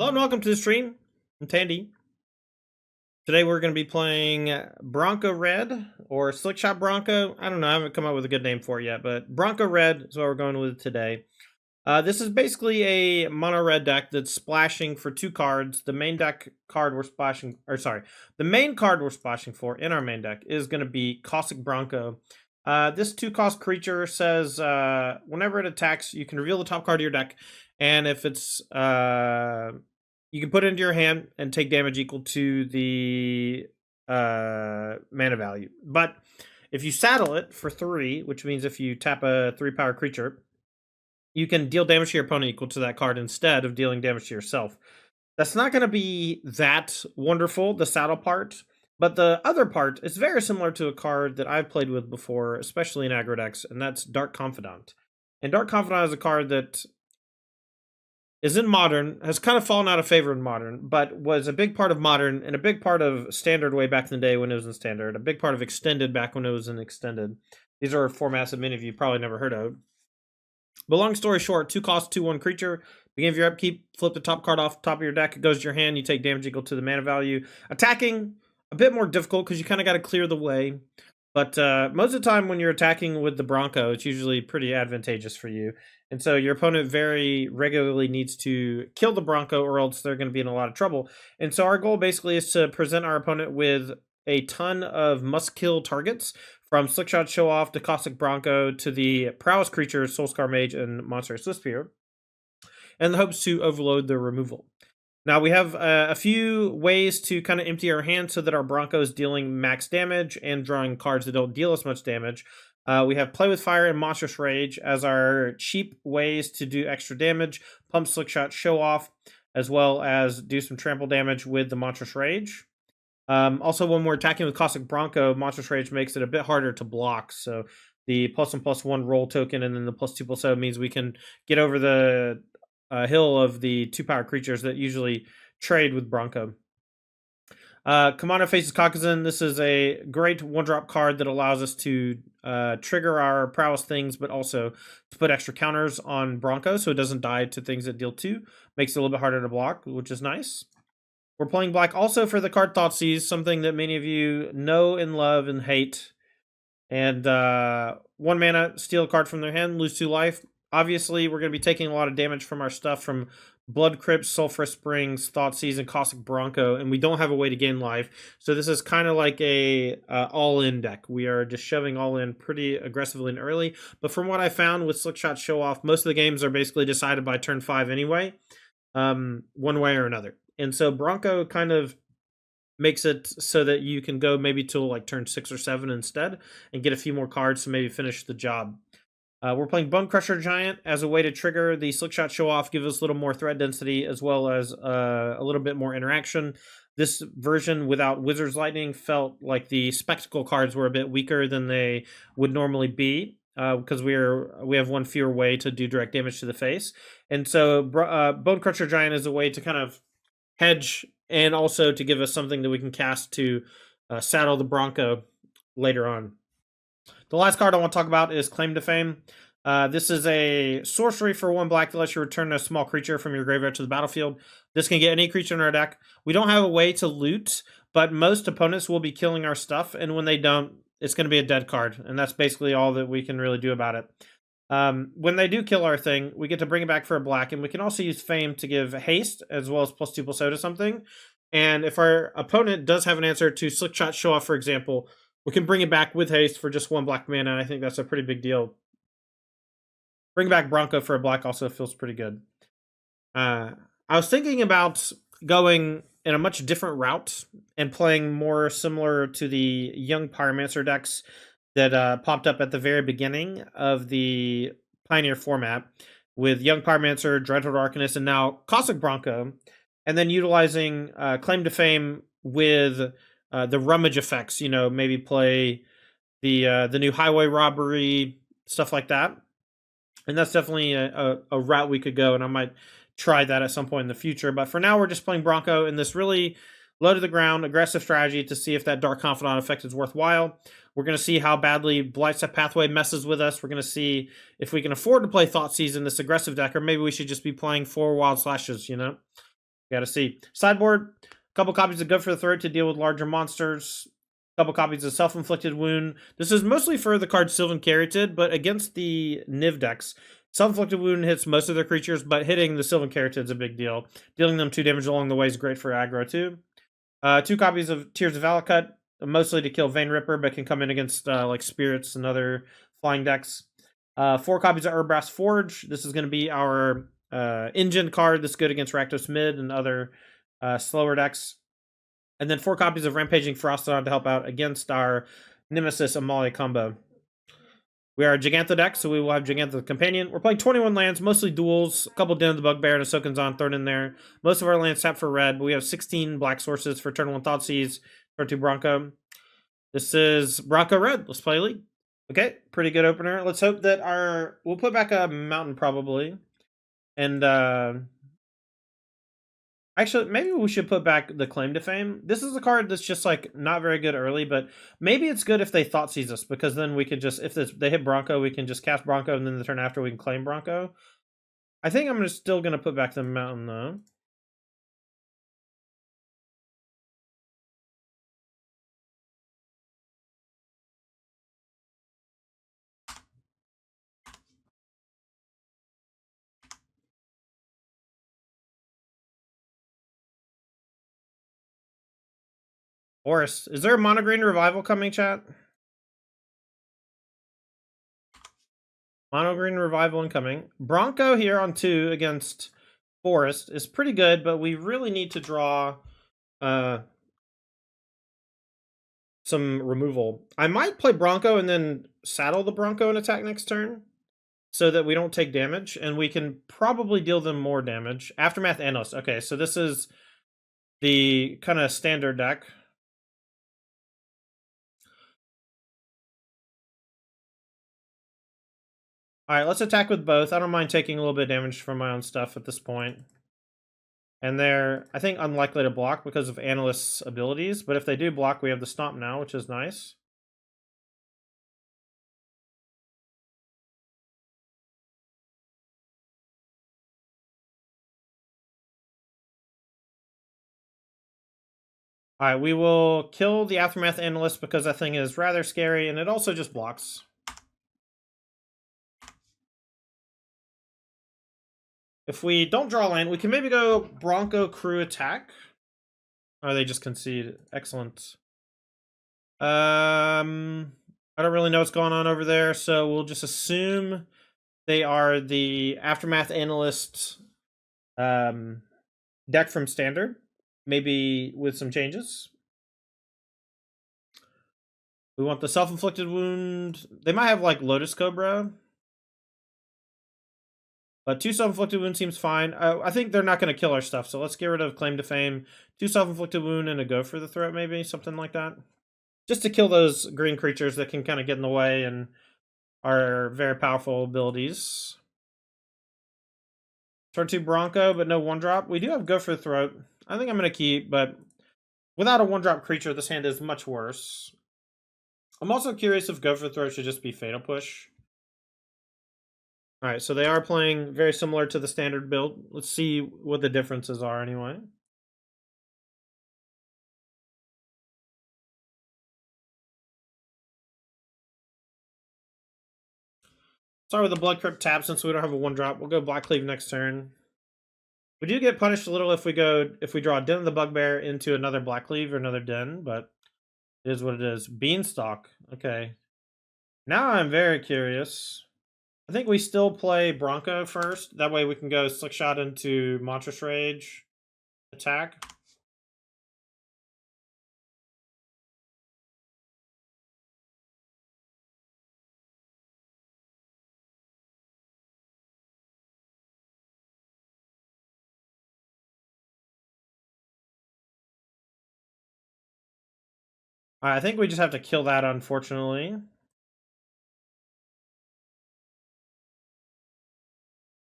Hello and welcome to the stream. I'm Tandy. Today we're going to be playing Bronco Red or Slickshot Bronco. I don't know. I haven't come up with a good name for it yet, but Bronco Red is what we're going with today. This is basically a mono red deck that's splashing for 2 cards. The main card we're splashing for in our main deck is going to be Caustic Bronco. This 2-cost creature says whenever it attacks, you can reveal the top card of your deck, and if it's you can put it into your hand and take damage equal to the mana value. But if you saddle it for 3, which means if you tap a 3-power creature, you can deal damage to your opponent equal to that card instead of dealing damage to yourself. That's not going to be that wonderful, the saddle part, but the other part is very similar to a card that I've played with before, especially in aggro decks, and that's Dark Confidant. And Dark Confidant is a card that is in Modern, has kind of fallen out of favor in Modern, but was a big part of Modern and a big part of Standard way back in the day when it was in Standard, a big part of Extended back when it was in Extended. These are formats that many of you probably never heard of. But long story short, 2-cost, 2/1 creature. Beginning of your upkeep, flip the top card off the top of your deck. It goes to your hand. You take damage equal to the mana value. Attacking, a bit more difficult because you kind of got to clear the way. But most of the time when you're attacking with the Bronco, it's usually pretty advantageous for you. And so your opponent very regularly needs to kill the Bronco or else they're going to be in a lot of trouble. And so our goal basically is to present our opponent with a ton of must-kill targets, from Slickshot Show Off to Caustic Bronco to the Prowess creatures, Soulscar Mage and Monster Swiftspear, and the hopes to overload their removal. Now we have a few ways to kind of empty our hand so that our Bronco is dealing max damage and drawing cards that don't deal as much damage. We have Play with Fire and Monstrous Rage as our cheap ways to do extra damage, pump Slickshot Show Off, as well as do some trample damage with the Monstrous Rage. Also, when we're attacking with Caustic Bronco, Monstrous Rage makes it a bit harder to block. So the +1/+1 roll token and then the +2/+7 means we can get over the hill of the 2-power creatures that usually trade with Bronco. Commander Faces Caucasan. This is a great 1-drop card that allows us to trigger our prowess things, but also to put extra counters on Bronco so it doesn't die to things that deal 2. Makes it a little bit harder to block, which is nice. We're playing black also for the card Thoughtseize, something that many of you know and love and hate. And 1 mana, steal a card from their hand, lose 2 life. Obviously, we're going to be taking a lot of damage from our stuff from Blood Crypt, Sulphurous Springs, Thoughtseize, and Caustic Bronco, and we don't have a way to gain life. So this is kind of like a all-in deck. We are just shoving all in pretty aggressively and early. But from what I found with Slickshot Show Off, most of the games are basically decided by turn 5 anyway, one way or another. And so Bronco kind of makes it so that you can go maybe till like turn 6 or 7 instead and get a few more cards to maybe finish the job. We're playing Bone Crusher Giant as a way to trigger the Slickshot Show Off, give us a little more threat density as well as a little bit more interaction. This version without Wizard's Lightning felt like the Spectacle cards were a bit weaker than they would normally be. Because we have 1 fewer way to do direct damage to the face. And so Bone Crusher Giant is a way to kind of hedge and also to give us something that we can cast to saddle the Bronco later on. The last card I want to talk about is Claim to Fame. This is a sorcery for 1 black that lets you return a small creature from your graveyard to the battlefield. This can get any creature in our deck. We don't have a way to loot, but most opponents will be killing our stuff, and when they don't, it's going to be a dead card, and that's basically all that we can really do about it. When they do kill our thing, we get to bring it back for a black, and we can also use Fame to give haste as well as +2/+0 to something. And if our opponent does have an answer to Slickshot Show Off, for example, we can bring it back with haste for just 1 black mana. I think that's a pretty big deal. Bring back Bronco for a black also feels pretty good. I was thinking about going in a much different route and playing more similar to the Young Pyromancer decks that popped up at the very beginning of the Pioneer format with Young Pyromancer, Dreadful Arcanist, and now Caustic Bronco, and then utilizing Claim to Fame with the rummage effects, maybe play the new Highway Robbery, stuff like that. And that's definitely a route we could go, and I might try that at some point in the future. But for now, we're just playing Bronco in this really low to the ground, aggressive strategy to see if that Dark Confidant effect is worthwhile. We're going to see how badly Blightstep Pathway messes with us. We're going to see if we can afford to play Thoughtseize in this aggressive deck, or maybe we should just be playing 4 Wild Slashes, We got to see. Sideboard, a couple copies of Good for the Throat to deal with larger monsters. A couple copies of Self-Inflicted Wound. This is mostly for the card Sylvan Caryatid, but against the Niv decks, Self-Inflicted Wound hits most of their creatures, but hitting the Sylvan Caryatid is a big deal. Dealing them 2 damage along the way is great for aggro too. 2 copies of Tears of Valakut, mostly to kill Vein Ripper, but can come in against like Spirits and other flying decks. 4 copies of Urbrass Forge. This is going to be our engine card that's good against Rakdos Mid and other slower decks. And then 4 copies of Rampaging Frostodon to help out against our Nemesis Amalia combo. We are a Gigantha deck, so we will have Gigantha Companion. We're playing 21 lands, mostly duels, a couple Den of the Bugbear and a Soken'Zon thrown in there. Most of our lands tap for red, but we have 16 black sources for turn 1 Thoughtseize, turn 2 Bronco. This is Bronco Red. Let's play League. Okay, pretty good opener. Let's hope that we'll put back a Mountain probably. And actually, maybe we should put back the Claim to Fame. This is a card that's just like not very good early, but maybe it's good if they Thoughtseize us, because then we can just, if they hit Bronco, we can just cast Bronco, and then the turn after we can claim Bronco. I think I'm still going to put back the Mountain though. Forest. Is there a Mono Green Revival coming, chat? Mono Green Revival incoming. Bronco here on 2 against Forest is pretty good, but we really need to draw some removal. I might play Bronco and then saddle the Bronco and attack next turn, so that we don't take damage, and we can probably deal them more damage. Aftermath Analyst. Okay, so this is the kind of standard deck. Alright, let's attack with both. I don't mind taking a little bit of damage from my own stuff at this point. And they're, I think, unlikely to block because of Analyst's abilities, but if they do block, we have the Stomp now, which is nice. Alright, we will kill the Aftermath Analyst because that thing is rather scary, and it also just blocks. If we don't draw land, we can maybe go Bronco Crew attack. Or they just concede. Excellent. I don't really know what's going on over there, so we'll just assume they are the Aftermath Analyst deck from Standard. Maybe with some changes. We want the Self-Inflicted Wound. They might have like Lotus Cobra. But 2 Self-Inflicted Wound seems fine. I think they're not going to kill our stuff, so let's get rid of Claim to Fame. 2 Self-Inflicted Wound and a Go for the Throat, maybe? Something like that. Just to kill those green creatures that can kind of get in the way and are very powerful abilities. Turn 2 Bronco, but no 1-drop. We do have Go for the Throat. I think I'm going to keep, but without a 1-drop creature, this hand is much worse. I'm also curious if Go for the Throat should just be Fatal Push. Alright, so they are playing very similar to the standard build. Let's see what the differences are anyway. Start with the Blood Crypt tap since we don't have a 1-drop. We'll go Black Cleave next turn. We do get punished a little if we draw Den of the Bugbear into another Black Cleave or another Den, but it is what it is. Beanstalk. Okay. Now I'm very curious. I think we still play Bronco first. That way we can go Slick Shot into Monstrous Rage. Attack. I think we just have to kill that, unfortunately.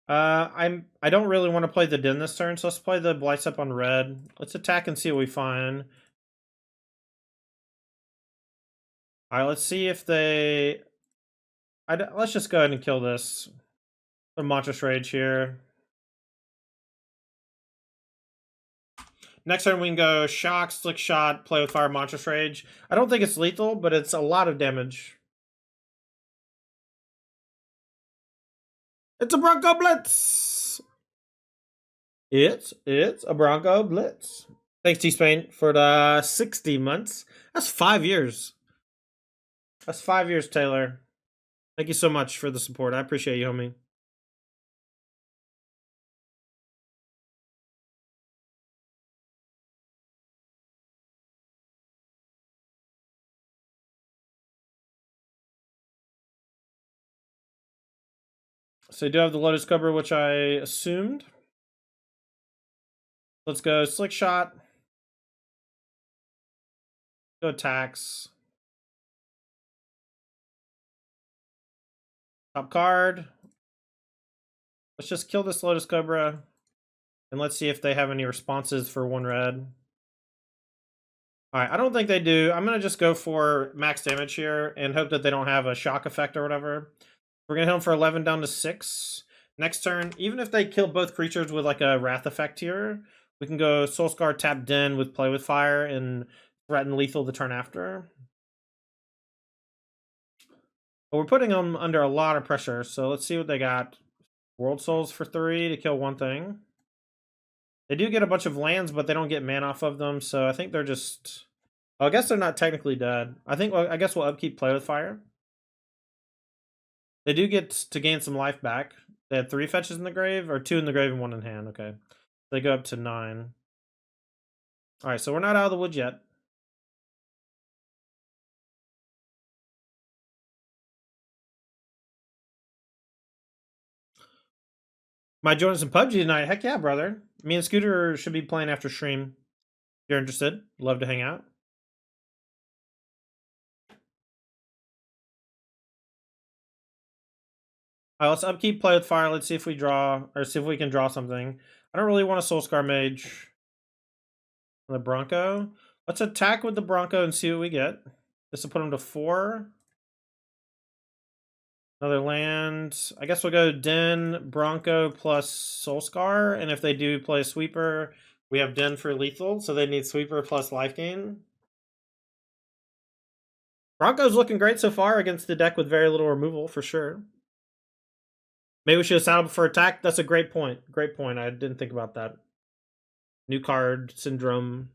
I don't really want to play the Den this turn, so let's play the Blightstep on red. Let's attack and see what we find. Alright, let's see if they... let's just go ahead and kill this. The Monstrous Rage here. Next turn we can go Shock, Slick Shot, Play with Fire, Monstrous Rage. I don't think it's lethal, but it's a lot of damage. It's a Bronco Blitz! It's a Bronco Blitz. Thanks, T-Spain, for the 60 months. That's 5 years. That's 5 years, Taylor. Thank you so much for the support. I appreciate you, homie. So you do have the Lotus Cobra, which I assumed. Let's go Slick Shot. Go attacks. Top card. Let's just kill this Lotus Cobra. And let's see if they have any responses for 1 red. Alright, I don't think they do. I'm going to just go for max damage here and hope that they don't have a shock effect or whatever. We're going to hit them for 11 down to 6. Next turn, even if they kill both creatures with like a Wrath effect here, we can go Soulscar, tap Den with Play with Fire and threaten lethal the turn after. But we're putting them under a lot of pressure, so let's see what they got. World Souls for 3 to kill 1 thing. They do get a bunch of lands, but they don't get mana off of them, so I think they're just... Oh, I guess they're not technically dead. I guess we'll upkeep Play with Fire. They do get to gain some life back. They had 3 fetches in the grave, or 2 in the grave and 1 in hand. Okay. They go up to 9. Alright, so we're not out of the woods yet. Might join us in PUBG tonight. Heck yeah, brother. Me and Scooter should be playing after stream. If you're interested, love to hang out. Alright, let's upkeep Play with Fire. Let's see if we draw, or see if we can draw something. I don't really want a Soulscar Mage. The Bronco. Let's attack with the Bronco and see what we get. This will put him to 4. Another land. I guess we'll go Den, Bronco plus Soulscar. And if they do play Sweeper, we have Den for lethal. So they need Sweeper plus life gain. Bronco's looking great so far against the deck with very little removal, for sure. Maybe we should have saddled for attack. That's a great point. Great point. I didn't think about that. New card, Syndrome.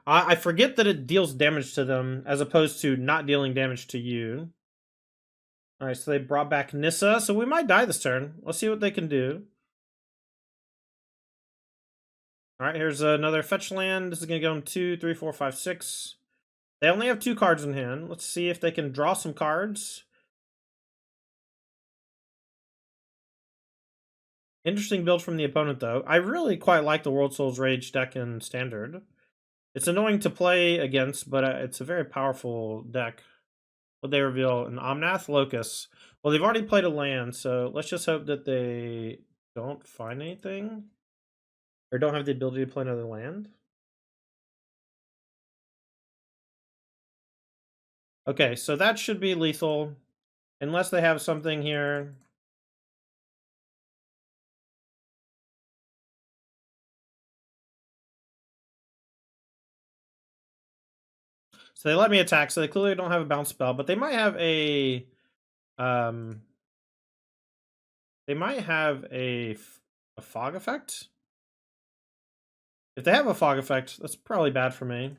I forget that it deals damage to them as opposed to not dealing damage to you. Alright, so they brought back Nissa, so we might die this turn. Let's see what they can do. Alright, here's another fetch land. This is going to go in 2, 3, 4, 5, 6. They only have 2 cards in hand. Let's see if they can draw some cards. Interesting build from the opponent, though. I really quite like the World Souls Rage deck in Standard. It's annoying to play against, but it's a very powerful deck. What they reveal? An Omnath Locust. Well, they've already played a land, so let's just hope that they don't find anything. Or don't have the ability to play another land. Okay, so that should be lethal. Unless they have something here. So they let me attack, so they clearly don't have a bounce spell, but they might have a a fog effect. If they have a fog effect, that's probably bad for me.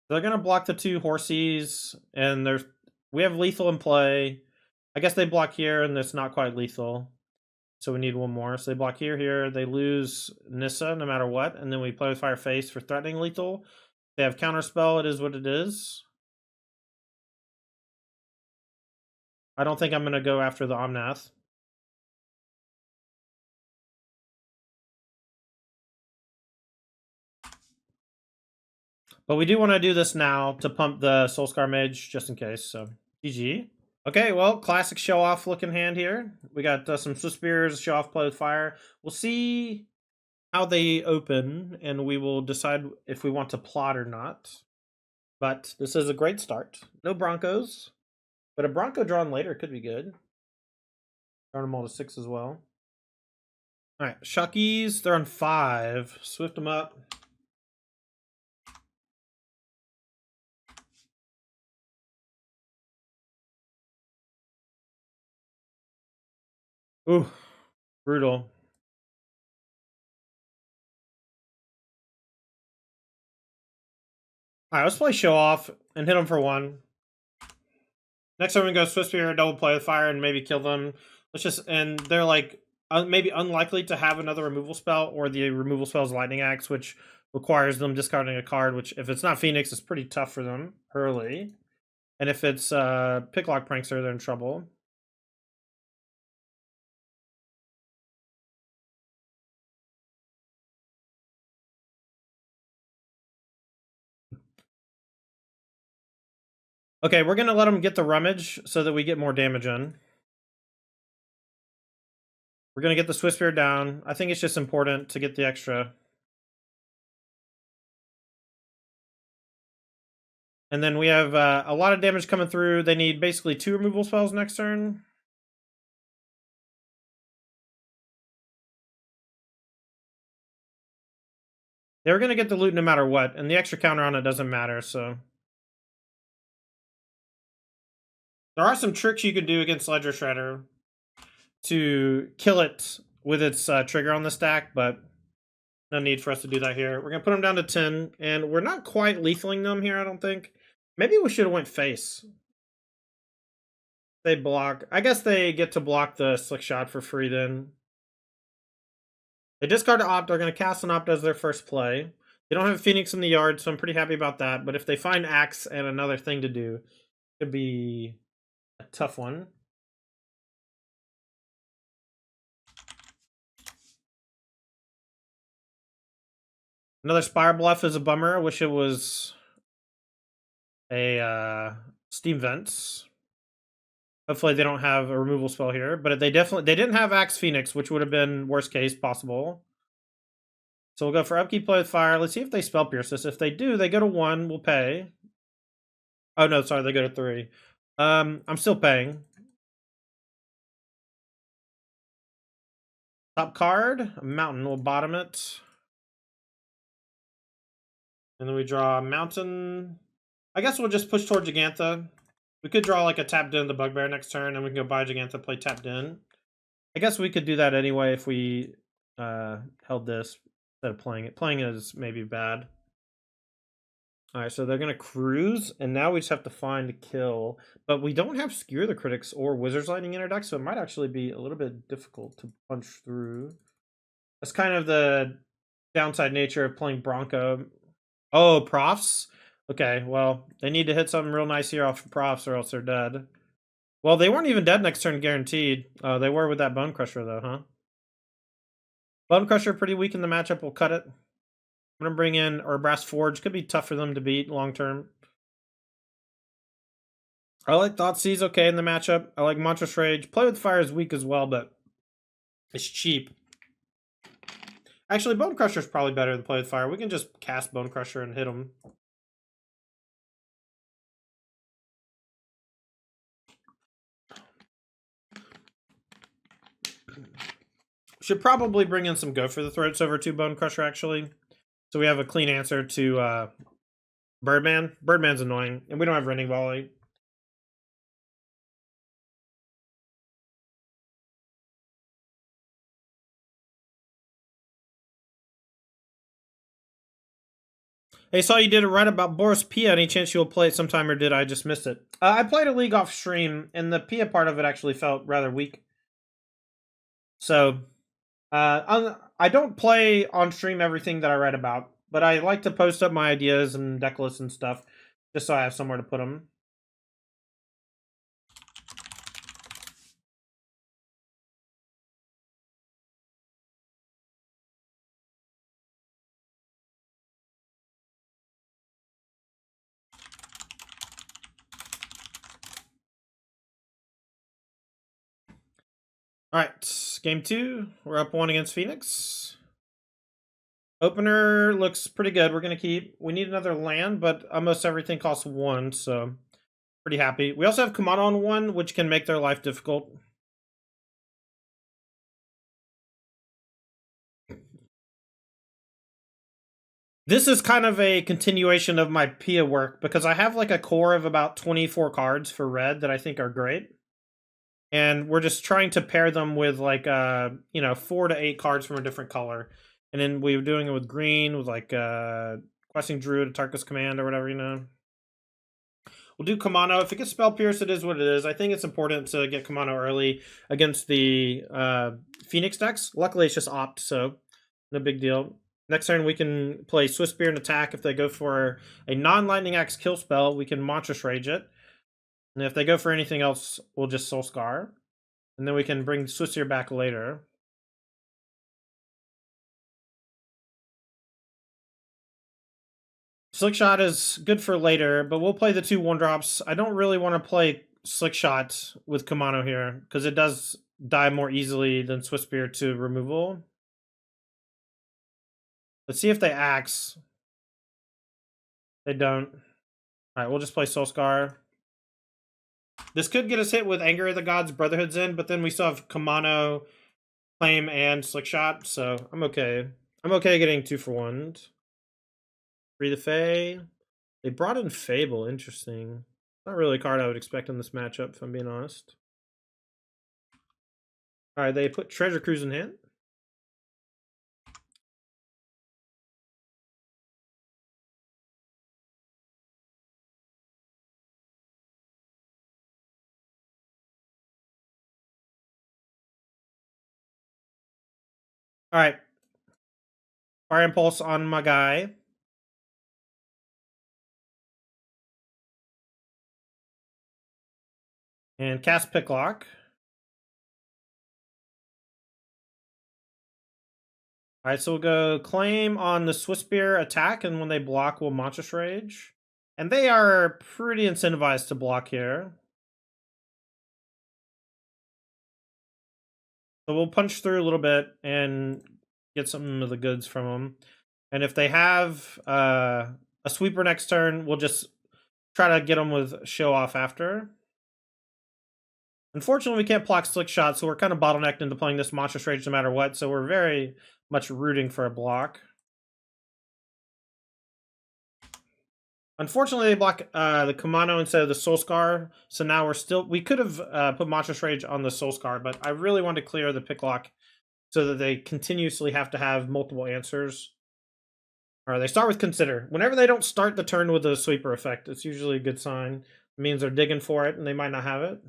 They're gonna block the 2 horsies, and we have lethal in play. I guess they block here, and it's not quite lethal. So we need 1 more. So they block here. They lose Nissa no matter what, and then we play with Fire Face for threatening lethal. They have counterspell. It is what it is. I don't think I'm going to go after the Omnath. But we do want to do this now to pump the Soulscar Mage just in case. So GG. Okay, well, classic show off looking hand here. We got some Swiss Spears, show off, Play with Fire. We'll see how they open, and we will decide if we want to plot or not. But this is a great start. No Broncos, but a Bronco drawn later could be good. Turn them all to 6 as well. All right, Shuckies, they're on 5. Swift them up. Ooh, brutal. All right, let's play Show Off and hit them for 1. Next time we go Swift Spear, double play with fire, and maybe kill them. Let's just, and they're like maybe unlikely to have another removal spell, or the removal spell is Lightning Axe, which requires them discarding a card, which if it's not Phoenix, it's pretty tough for them early. And if it's Picklock Prankster, they're in trouble. Okay, we're going to let them get the Rummage so that we get more damage in. We're going to get the Swift Spear down. I think it's just important to get the extra. And then we have a lot of damage coming through. They need basically 2 removal spells next turn. They're going to get the loot no matter what, and the extra counter on it doesn't matter, so. There are some tricks you could do against Ledger Shredder to kill it with its trigger on the stack, but no need for us to do that here. We're going to put them down to 10, and we're not quite lethaling them here, I don't think. Maybe we should have went face. They block. I guess they get to block the Slick Shot for free then. They discard an Opt. They're going to cast an Opt as their first play. They don't have Phoenix in the yard, so I'm pretty happy about that. But if they find Axe and another thing to do, it could be a tough one. Another Spire Bluff is a bummer. I wish it was a Steam Vents. Hopefully they don't have a removal spell here, but they didn't have Axe Phoenix, which would have been worst case possible. So we'll go for upkeep, play with fire. Let's see if they spell pierce this. If they do, they go to 1. We'll pay. Oh no, sorry, they go to 3. I'm still paying. Top card, a mountain. We'll bottom it. And then we draw a mountain. I guess we'll just push toward Gigantha. We could draw like a tapped in the Bugbear next turn, and we can go buy Gigantha, play tapped in. I guess we could do that anyway if we held this instead of playing it. Playing it is maybe bad. Alright, so they're going to cruise, and now we just have to find a kill. But we don't have Skewer the Critics or Wizard's Lightning in our deck, so it might actually be a little bit difficult to punch through. That's kind of the downside nature of playing Bronco. Oh, Profs? Okay, well, they need to hit something real nice here off of Profs or else they're dead. Well, they weren't even dead next turn, guaranteed. They were with that Bone Crusher, though, huh? Bone Crusher pretty weak in the matchup. We'll cut it. I'm going to bring in or Brass Forge. Could be tough for them to beat long term. I like Thoughtseize okay in the matchup. I like Monstrous Rage. Play with Fire is weak as well, but it's cheap. Actually, Bone Crusher is probably better than Play with Fire. We can just cast Bone Crusher and hit him. Should probably bring in some Go for the Throats over to Bone Crusher, actually. So we have a clean answer to Birdman. Birdman's annoying, and we don't have Rending Volley. Hey, saw you did it right about Boris Pia. Any chance you'll play it sometime, or did I just miss it? I played a league off stream, and the Pia part of it actually felt rather weak. So, I don't play on stream everything that I write about, but I like to post up my ideas and deck lists and stuff, just so I have somewhere to put them. All right, game 2. We're up 1 against Phoenix. Opener looks pretty good. We're going to keep. We need another land, but almost everything costs 1, so pretty happy. We also have Kamado on 1, which can make their life difficult. This is kind of a continuation of my Pia work because I have like a core of about 24 cards for red that I think are great. And we're just trying to pair them with like 4 to 8 cards from a different color. And then we were doing it with green with like Questing Druid, Tarkus Command or whatever, We'll do Kamano. If it gets Spell Pierce, it is what it is. I think it's important to get Kamano early against the Phoenix decks. Luckily, it's just Opt, so no big deal. Next turn, we can play Swiss Spear and attack. If they go for a non-Lightning Axe kill spell, we can Monstrous Rage it. And if they go for anything else, we'll just Soul Scar. And then we can bring Swiss Spear back later. Slickshot is good for later, but we'll play the 2 1-drops. I don't really want to play Slickshot with Kamano here, because it does die more easily than Swiss Spear to removal. Let's see if they axe. They don't. Alright, we'll just play Soul Scar. This could get us hit with Anger of the Gods, Brotherhood's in, but then we still have Kamano, Claim, and Slickshot, so I'm okay. I'm okay getting 2 for 1. Free the Fae. They brought in Fable, interesting. Not really a card I would expect in this matchup, if I'm being honest. Alright, they put Treasure Cruise in hand. Alright. Fire Impulse on my guy. And cast Picklock. Alright, so we'll go Claim on the Swiss Spear attack, and when they block, we'll Monstrous Rage. And they are pretty incentivized to block here. So we'll punch through a little bit and get some of the goods from them. And if they have a sweeper next turn, we'll just try to get them with Show Off after. Unfortunately, we can't block Slick Shot, so we're kind of bottlenecked into playing this Monstrous Rage no matter what, so we're very much rooting for a block. Unfortunately, they block the Kamano instead of the Soul Scar, so now we could have put Monstrous Rage on the Soul Scar, but I really want to clear the Picklock so that they continuously have to have multiple answers. Or they start with Consider. Whenever they don't start the turn with a sweeper effect, it's usually a good sign. It means they're digging for it and they might not have it.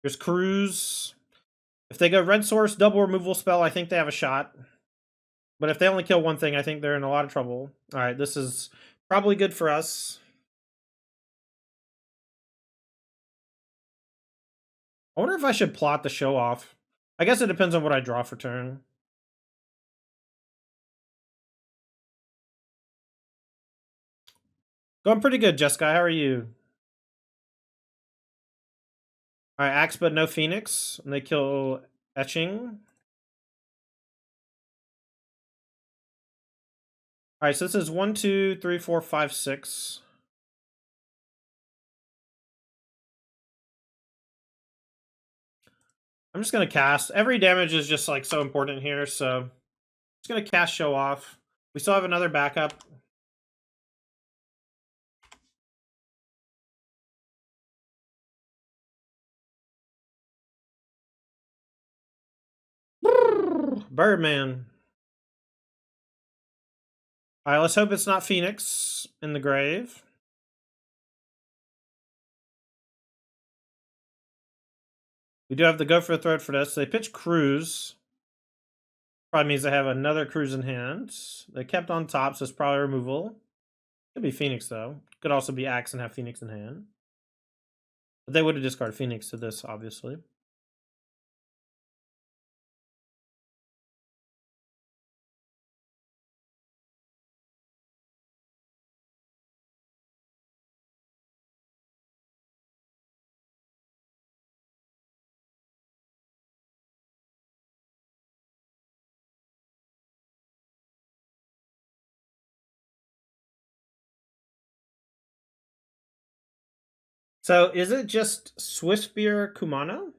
There's Cruise. If they go Red Source, double removal spell, I think they have a shot. But if they only kill one thing, I think they're in a lot of trouble. Alright, this is probably good for us. I wonder if I should plot the Show Off. I guess it depends on what I draw for turn. Going pretty good, Jessica. How are you? Alright, Axe but no Phoenix. And they kill Etching. Alright, so this is 1, 2, 3, 4, 5, 6. I'm just going to cast. Every damage is just like so important here, so I'm just going to cast Show Off. We still have another backup. Birdman. Alright, let's hope it's not Phoenix in the grave. We do have to go for a threat for this. They pitch Cruise. Probably means they have another Cruise in hand. They kept on top, so it's probably removal. Could be Phoenix, though. Could also be Axe and have Phoenix in hand. But they would have discarded Phoenix to this, obviously. So is it just Swiss Spear Kumano?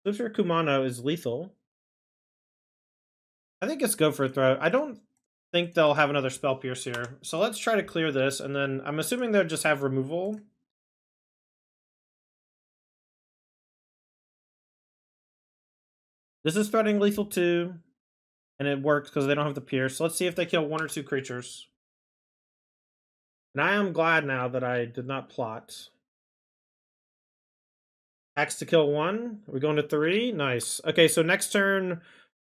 Swiss Spear Kumano is lethal. I think it's go for a throw. I don't think they'll have another spell pierce here. So let's try to clear this, and then I'm assuming they'll just have removal. This is threatening lethal 2, and it works because they don't have the pierce. So let's see if they kill 1 or 2 creatures. And I am glad now that I did not plot. Axe to kill 1. Are we going to 3? Nice. Okay, so next turn,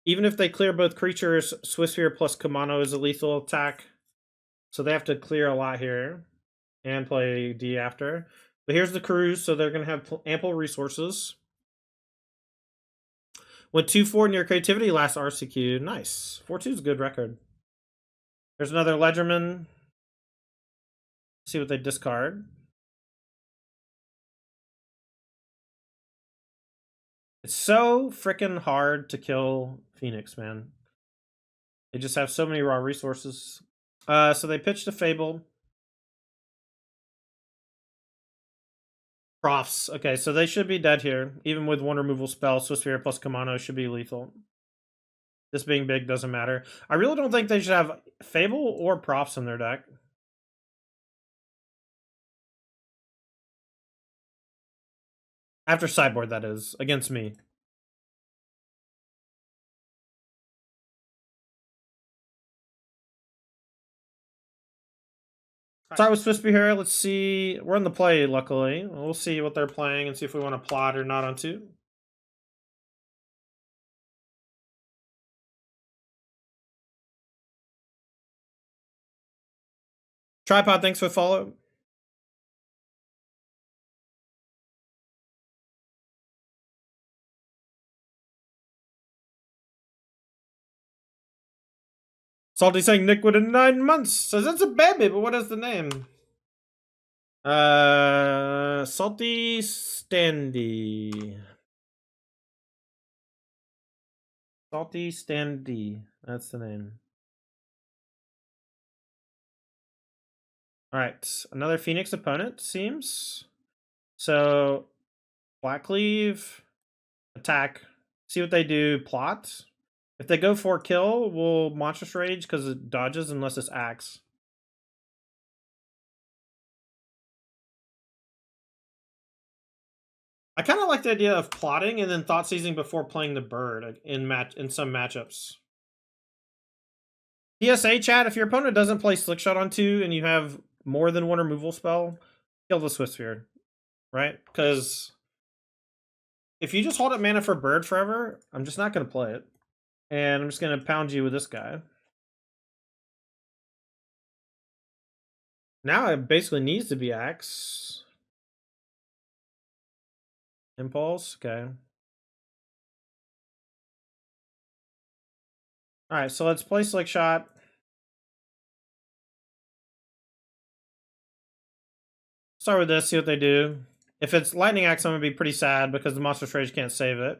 even if they clear both creatures, Swiss Sphere plus Kamano is a lethal attack. So they have to clear a lot here and play D after. But here's the cruise, so they're going to have ample resources. Went 2-4 in your creativity last RCQ. Nice. 4-2 is a good record. There's another Ledgerman. See what they discard. It's so freaking hard to kill Phoenix, man. They just have so many raw resources. So they pitched a Fable. Profs. Okay, so they should be dead here. Even with 1 removal spell, Swiss Sphere plus Kamano should be lethal. This being big doesn't matter. I really don't think they should have Fable or Profs in their deck. After sideboard, that is. Against me. Start with Swiss here. Let's see. We're in the play, luckily. We'll see what they're playing and see if we want to plot or not on 2. Tripod, thanks for the follow. Salty saying Nick would in 9 months. Says it's a baby, but what is the name? Salty Standy. Salty Standy. That's the name. Alright. Another Phoenix opponent, seems. So, Blackleave. Attack. See what they do. Plot. If they go for kill, we'll Monstrous Rage because it dodges unless it's Axe. I kind of like the idea of plotting and then thought seizing before playing the bird in some matchups. PSA chat, if your opponent doesn't play Slickshot on 2 and you have more than 1 removal spell, kill the Swiss Sphere, right? Because if you just hold up mana for bird forever, I'm just not going to play it. And I'm just going to pound you with this guy. Now it basically needs to be Axe. Impulse, okay. Alright, so let's play Slickshot. Start with this, see what they do. If it's Lightning Axe, I'm going to be pretty sad because the Monstrous Rage can't save it.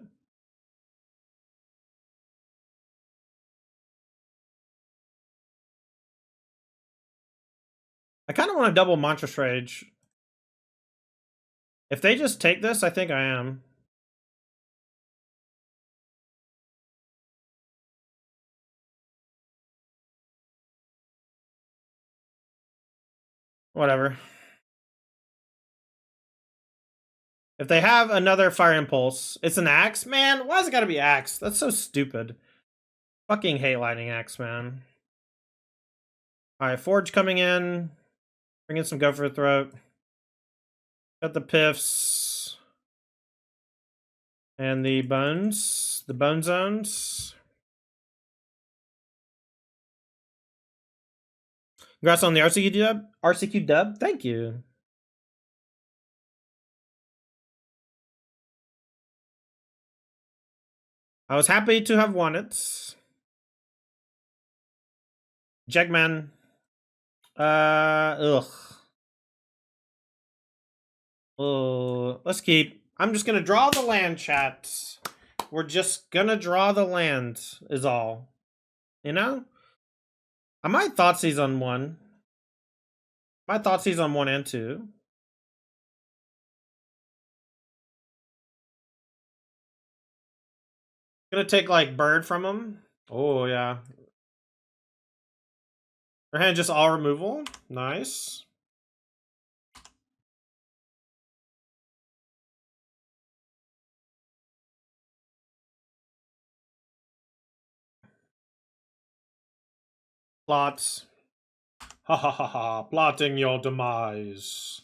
I kind of want to double Monstrous Rage. If they just take this, I think I am. Whatever. If they have another Fire Impulse, it's an Axe? Man, why has it got to be Axe? That's so stupid. Fucking hate Lightning Axe, man. Alright, Forge coming in. Bring in some Go for a Throat. Got the Piffs. And the Bones. The Bone Zones. Congrats on the RCQ dub. RCQ dub. Thank you. I was happy to have won it. Jegman. Ugh. Oh, let's keep. I'm just gonna draw the land, chat. We're just gonna draw the land, is all. You know? I might Thoughtseize on 1. My Thoughtseize on 1 and 2. Gonna take like bird from him. Oh, yeah. Her hand just all removal. Nice. Plots. Ha ha ha ha. Plotting your demise.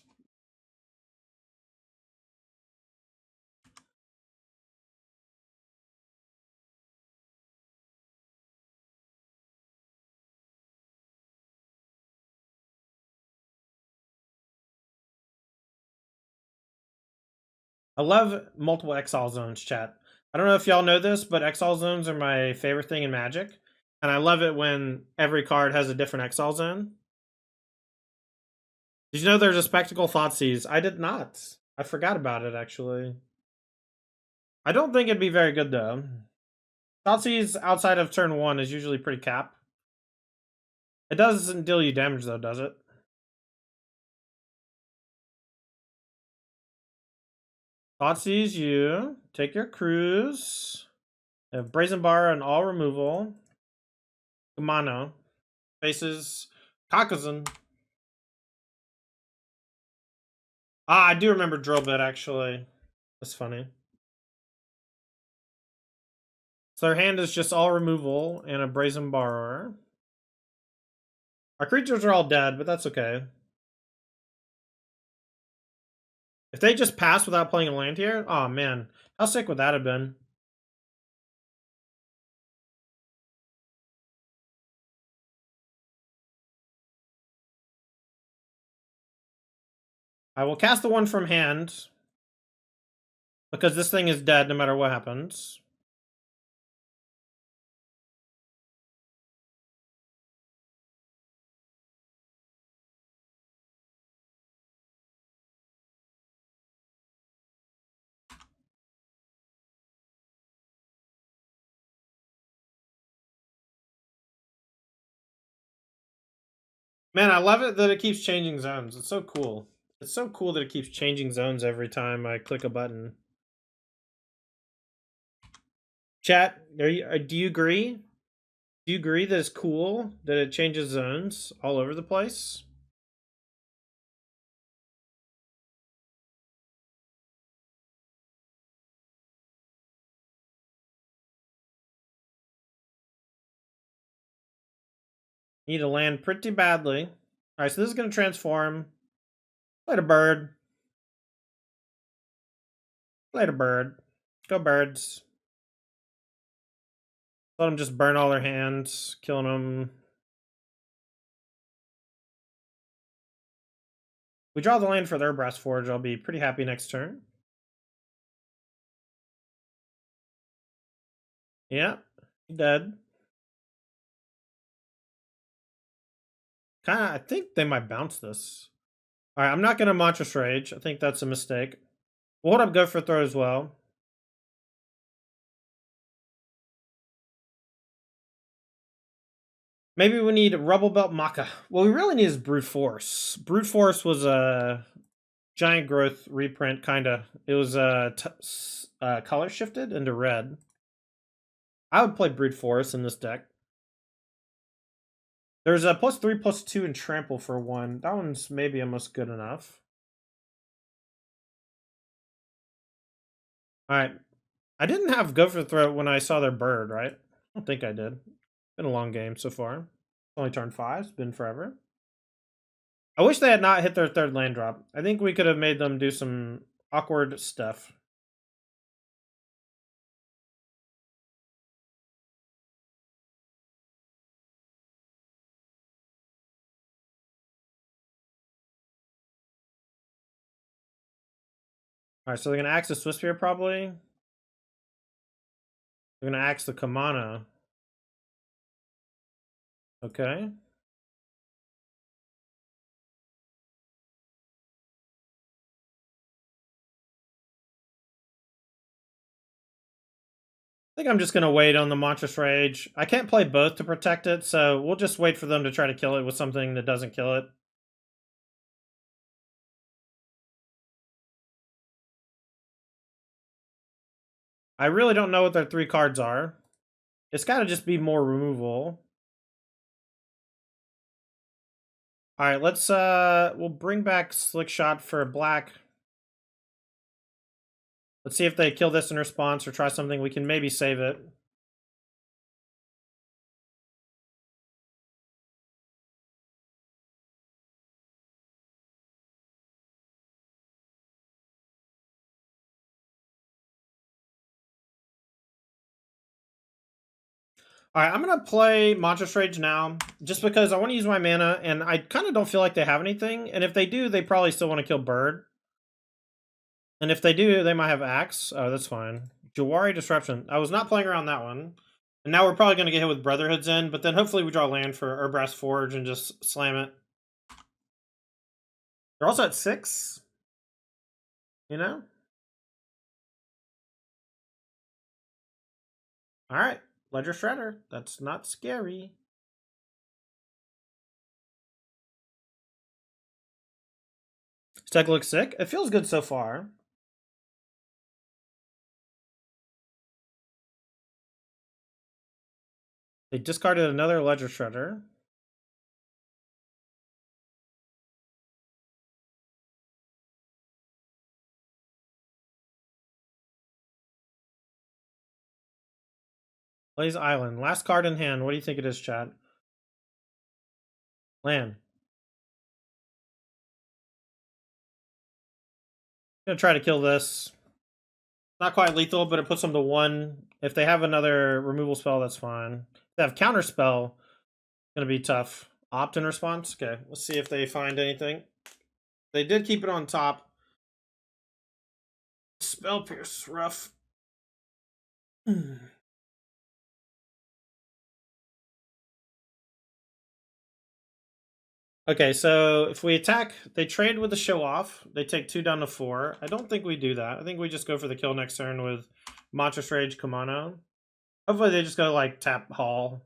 I love multiple exile zones, chat. I don't know if y'all know this, but exile zones are my favorite thing in Magic. And I love it when every card has a different exile zone. Did you know there's a Spectacle Thoughtseize? I did not. I forgot about it, actually. I don't think it'd be very good, though. Thoughtseize outside of turn 1 is usually pretty cap. It doesn't deal you damage, though, does it? Thoughtseize you. Take your cruise. Have Brazen Bar and all removal. Kumano. Faces Kakazan. Ah, I do remember Drill Bit, actually. That's funny. So their hand is just all removal and a Brazen Borrower. Our creatures are all dead, but that's okay. If they just pass without playing a land here, oh man, how sick would that have been? I will cast the one from hand because this thing is dead no matter what happens. Man, I love it that it keeps changing zones. It's so cool. It's so cool that it keeps changing zones every time I click a button. Chat, do you agree? Do you agree that it's cool that it changes zones all over the place? Need to land pretty badly. Alright, so this is going to transform. Play the bird. Play the bird. Go birds. Let them just burn all their hands, killing them. We draw the land for their Brass Forge. I'll be pretty happy next turn. Yeah, dead. Kinda, I think they might bounce this. Alright, I'm not going to Monstrous Rage. I think that's a mistake. We'll hold up Go for Throw as well. Maybe we need Rubble Belt Maka. What we really need is Brute Force. Brute Force was a giant growth reprint, kinda. It was color shifted into red. I would play Brute Force in this deck. There's a +3/+2 and Trample for 1. That one's maybe almost good enough. Alright. I didn't have Go for the Throat when I saw their bird, right? I don't think I did. Been a long game so far. Only turn 5. It's been forever. I wish they had not hit their third land drop. I think we could have made them do some awkward stuff. Alright, so they're going to axe the Swiss Spear probably. They're going to axe the Kamana. Okay. I think I'm just going to wait on the Monstrous Rage. I can't play both to protect it, so we'll just wait for them to try to kill it with something that doesn't kill it. I really don't know what their 3 cards are. It's got to just be more removal. All right, let's we'll bring back Slick Shot for black. Let's see if they kill this in response or try something. We can maybe save it. All right, I'm gonna play Monstrous Rage now, just because I want to use my mana, and I kind of don't feel like they have anything. And if they do, they probably still want to kill Bird. And if they do, they might have Axe. Oh, that's fine. Jawari Disruption. I was not playing around that one. And now we're probably going to get hit with Brotherhood's End, but then hopefully we draw land for Urbrass Forge and just slam it. They're also at 6. You know? Alright. Ledger Shredder. That's not scary. Steg looks sick. It feels good so far. They discarded another Ledger Shredder. Blaze Island. Last card in hand. What do you think it is, Chad? Land. Gonna try to kill this. Not quite lethal, but it puts them to 1. If they have another removal spell, that's fine. If they have counter spell, it's gonna be tough. Opt in response. Okay, let's see if they find anything. They did keep it on top. Spell Pierce, rough. Okay, so if we attack, they trade with the show off. They take 2 down to 4. I don't think we do that. I think we just go for the kill next turn with Monstrous Rage Kumano. Hopefully they just go like tap Hall.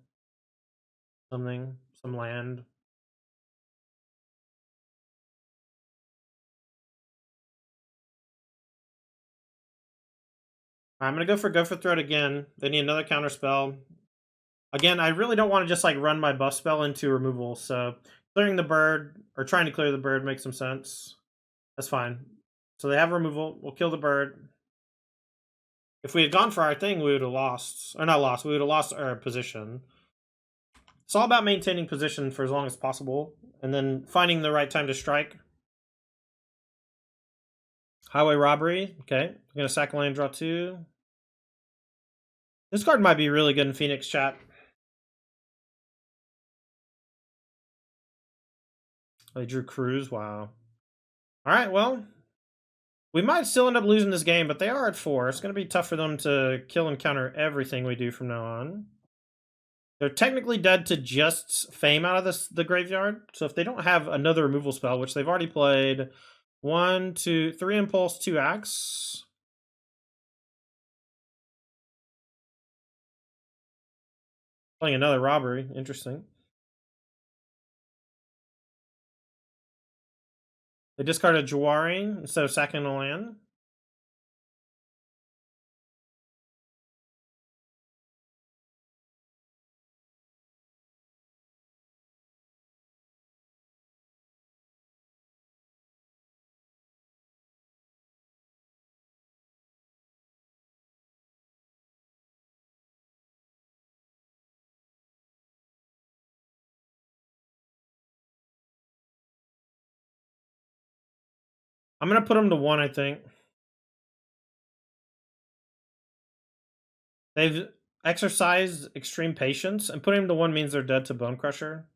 Something. Some land. I'm gonna go for Threat again. They need another counter spell. Again, I really don't want to just like run my buff spell into removal, so clearing the bird or trying to clear the bird makes some sense. That's fine. So they have removal. We'll kill the bird. If we had gone for our thing, we would have lost. Or not lost, we would have lost our position. It's all about maintaining position for as long as possible, and then finding the right time to strike. Highway Robbery. Okay. I'm gonna sack a land, draw 2. This card might be really good in Phoenix chat. They drew Cruise. Wow. Alright, well. We might still end up losing this game, but they are at 4. It's going to be tough for them to kill and counter everything we do from now on. They're technically dead to just Fame out of the graveyard. So if they don't have another removal spell, which they've already played 1, 2, 3 Impulse, 2 Axe. Playing another Robbery. Interesting. They discarded Jawari instead of sacking a land. I'm going to put them to 1, I think. They've exercised extreme patience, and putting them to 1 means they're dead to Bone Crusher.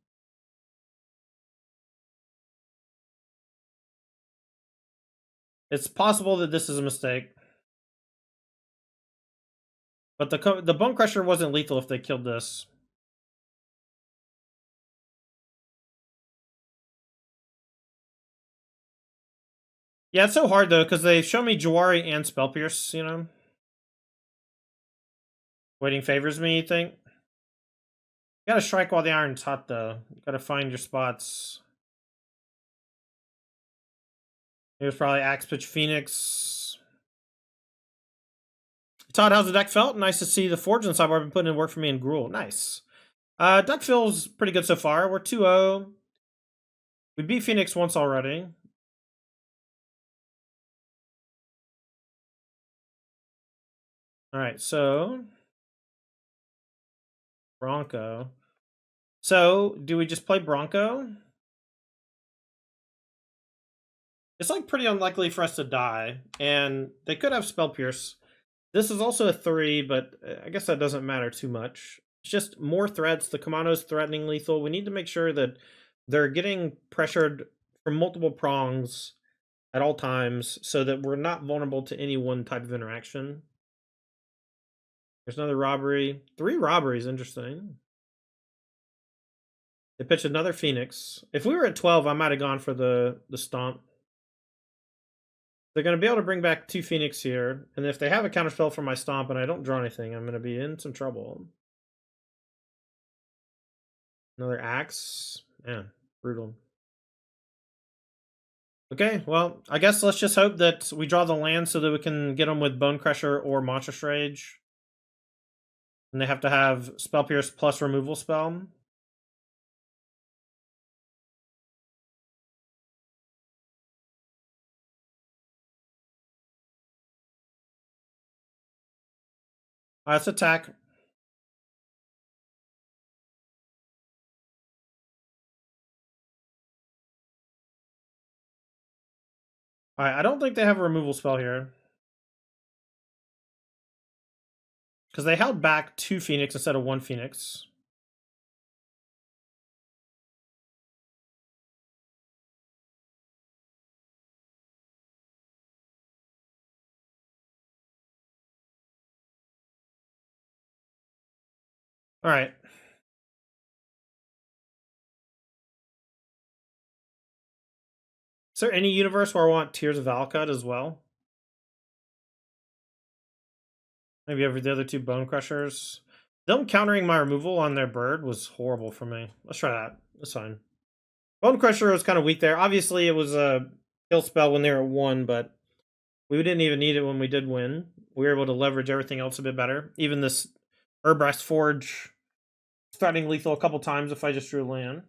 It's possible that this is a mistake. But the Bone Crusher wasn't lethal if they killed this. Yeah, it's so hard though, because they show me Jawari and Spell Pierce, you know? Waiting favors me, you think? You gotta strike while the iron's hot though. You gotta find your spots. Here's probably Axe Pitch Phoenix. Todd, how's the deck felt? Nice to see the Forge and sideboard been putting in work for me in Gruul. Nice. Deck feels pretty good so far. We're 2-0. We beat Phoenix once already. Alright, so Bronco. So, do we just play Bronco? It's like pretty unlikely for us to die, and they could have Spell Pierce. This is also a 3, but I guess that doesn't matter too much. It's just more threats. The Kamano's threatening lethal. We need to make sure that they're getting pressured from multiple prongs at all times so that we're not vulnerable to any one type of interaction. There's another robbery. 3 robberies, interesting. They pitch another Phoenix. If we were at 12, I might have gone for the stomp. They're going to be able to bring back 2 Phoenix here. And if they have a counterspell for my stomp and I don't draw anything, I'm going to be in some trouble. Another axe. Man, brutal. Okay, well, I guess let's just hope that we draw the land so that we can get them with Bone Crusher or Monstrous Rage. And they have to have Spell Pierce plus removal spell. Let's attack. Alright, I don't think they have a removal spell here. Because they held back 2 Phoenix instead of 1 Phoenix. Alright. Is there any universe where I want Tears of Valakut as well? Maybe over the other 2 Bone Crushers. Them countering my removal on their bird was horrible for me. Let's try that. That's fine. Bone Crusher was kind of weak there. Obviously, it was a kill spell when they were at 1, but we didn't even need it when we did win. We were able to leverage everything else a bit better. Even this Herbrast Forge threatening lethal a couple times if I just drew land.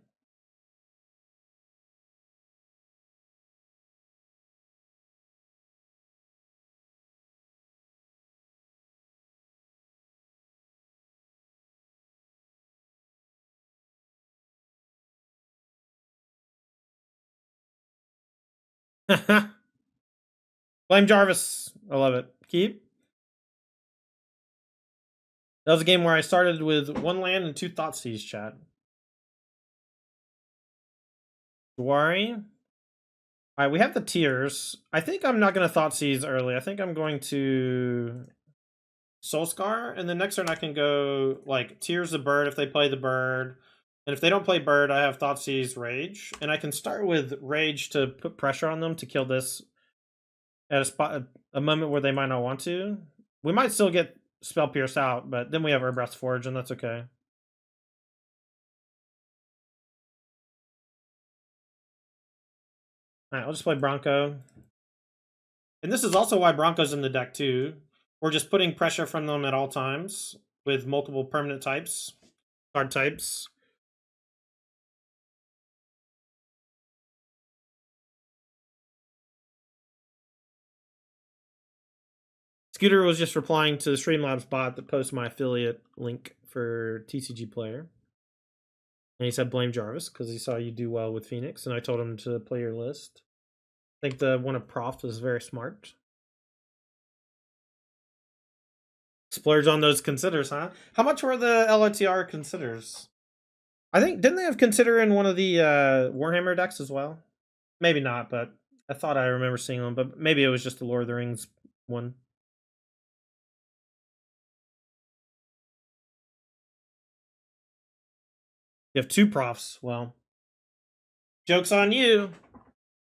Blame Jarvis. I love it. Keep. That was a game where I started with 1 land and 2 Thoughtseize, chat. Dwari. Alright, we have the tiers. I think I'm not going to Thoughtseize early. I think I'm going to Soulscar, and then next turn I can go, like, Tears the Bird if they play the bird. And if they don't play bird, I have Thoughtseize Rage. And I can start with Rage to put pressure on them to kill this at a moment where they might not want to. We might still get Spell Pierce out, but then we have Herbrast Forge, and that's okay. Alright, I'll just play Bronco. And this is also why Bronco's in the deck, too. We're just putting pressure from them at all times with multiple permanent types, card types. Scooter was just replying to the Streamlabs bot that posts my affiliate link for TCG Player. And he said blame Jarvis because he saw you do well with Phoenix, and I told him to play your list. I think the one of Prof was very smart. Splurge on those considers, huh? How much were the LOTR considers? I think, didn't they have consider in one of the Warhammer decks as well? Maybe not, but I thought I remember seeing them, but maybe it was just the Lord of the Rings one. You have 2 Profs. Well, joke's on you.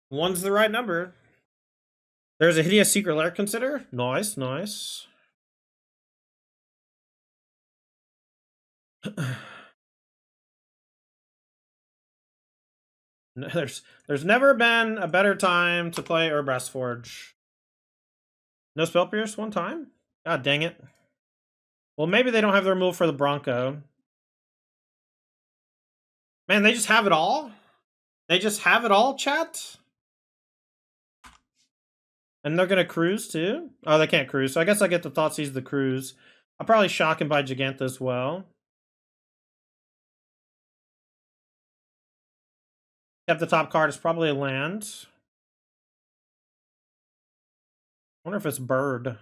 One's the right number. There's a Hideous Secret Lair consider. Nice, nice. There's never been a better time to play Herbrast Forge. No Spell Pierce 1 time? God dang it. Well, maybe they don't have their move for the Bronco. Man, they just have it all? They just have it all, chat? And they're gonna cruise too? Oh, they can't cruise. So I guess I get the Thoughtseize the cruise. I'll probably shock him by Giganta as well. Kept the top card is probably a land. I wonder if it's bird.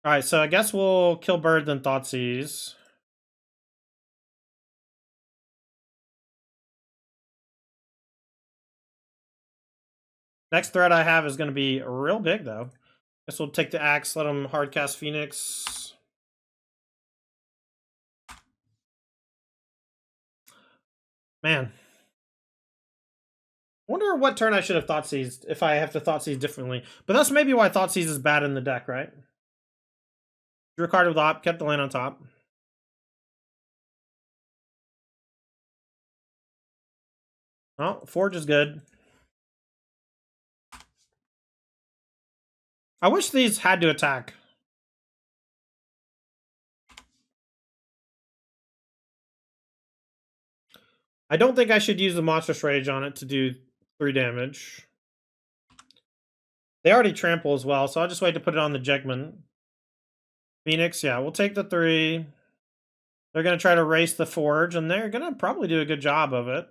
Alright, so I guess we'll kill bird then Thoughtseize. Next threat I have is going to be real big, though. Guess we'll take the axe, let him hardcast Phoenix. Man. Wonder what turn I should have Thoughtseized if I have to Thoughtseize differently. But that's maybe why Thoughtseize is bad in the deck, right? Drew a card with op, kept the land on top. Oh, Forge is good. I wish these had to attack. I don't think I should use the Monstrous Rage on it to do 3 damage. They already trample as well, so I'll just wait to put it on the Jegman. Phoenix, yeah, we'll take the 3. They're going to try to race the Forge, and they're going to probably do a good job of it.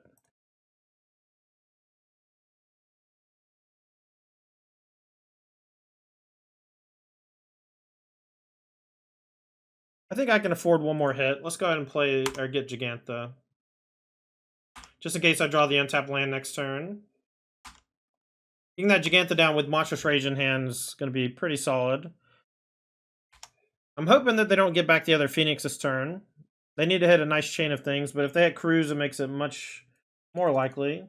I think I can afford one more hit. Let's go ahead and play or get Giganta. Just in case I draw the untapped land next turn. Getting that Giganta down with Monstrous Rage in hand is going to be pretty solid. I'm hoping that they don't get back the other Phoenix this turn. They need to hit a nice chain of things, but if they hit Cruise, it makes it much more likely.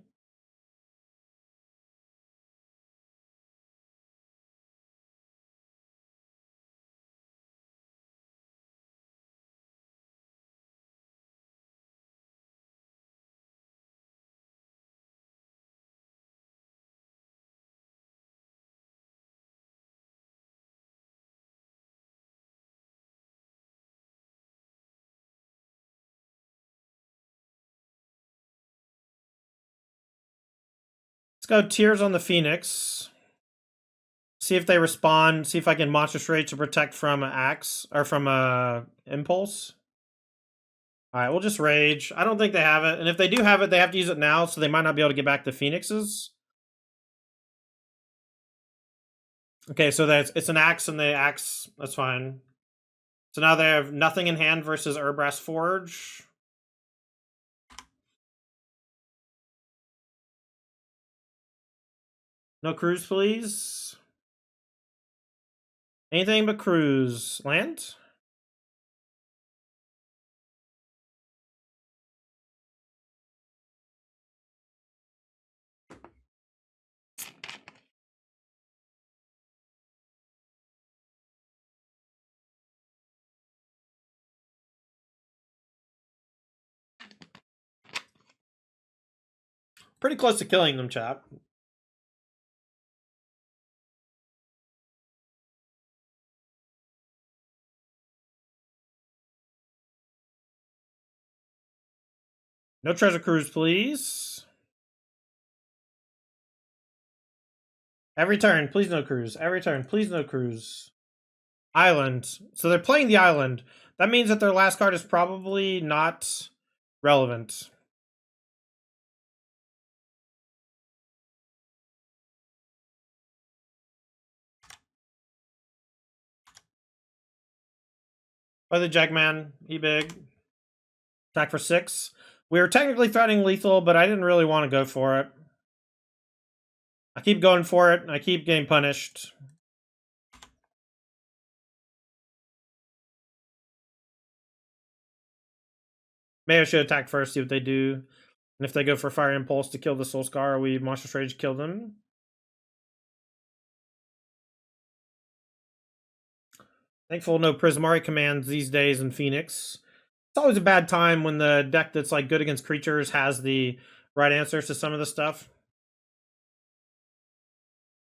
Let's go Tears on the Phoenix. See if they respond. See if I can Monstrous Rage to protect from an Axe or from a Impulse. Alright, we'll just Rage. I don't think they have it. And if they do have it, they have to use it now, so they might not be able to get back the Phoenixes. Okay, so it's an Axe and the Axe. That's fine. So now they have nothing in hand versus Urbrass Forge. No Cruise, please. Anything but Cruise. Land? Pretty close to killing them, chap. No Treasure Cruise, please. Every turn, please no Cruise. Every turn, please no Cruise. Island. So they're playing the island. That means that their last card is probably not relevant. By the Jackman. He big. Attack for 6. We were technically threatening lethal, but I didn't really want to go for it. I keep going for it, and I keep getting punished. Maybe I should attack first, see what they do. And if they go for Fire Impulse to kill the Soul Scar, we Monstrous Rage kill them. Thankful no Prismari commands these days in Phoenix. It's always a bad time when the deck that's like good against creatures has the right answers to some of the stuff.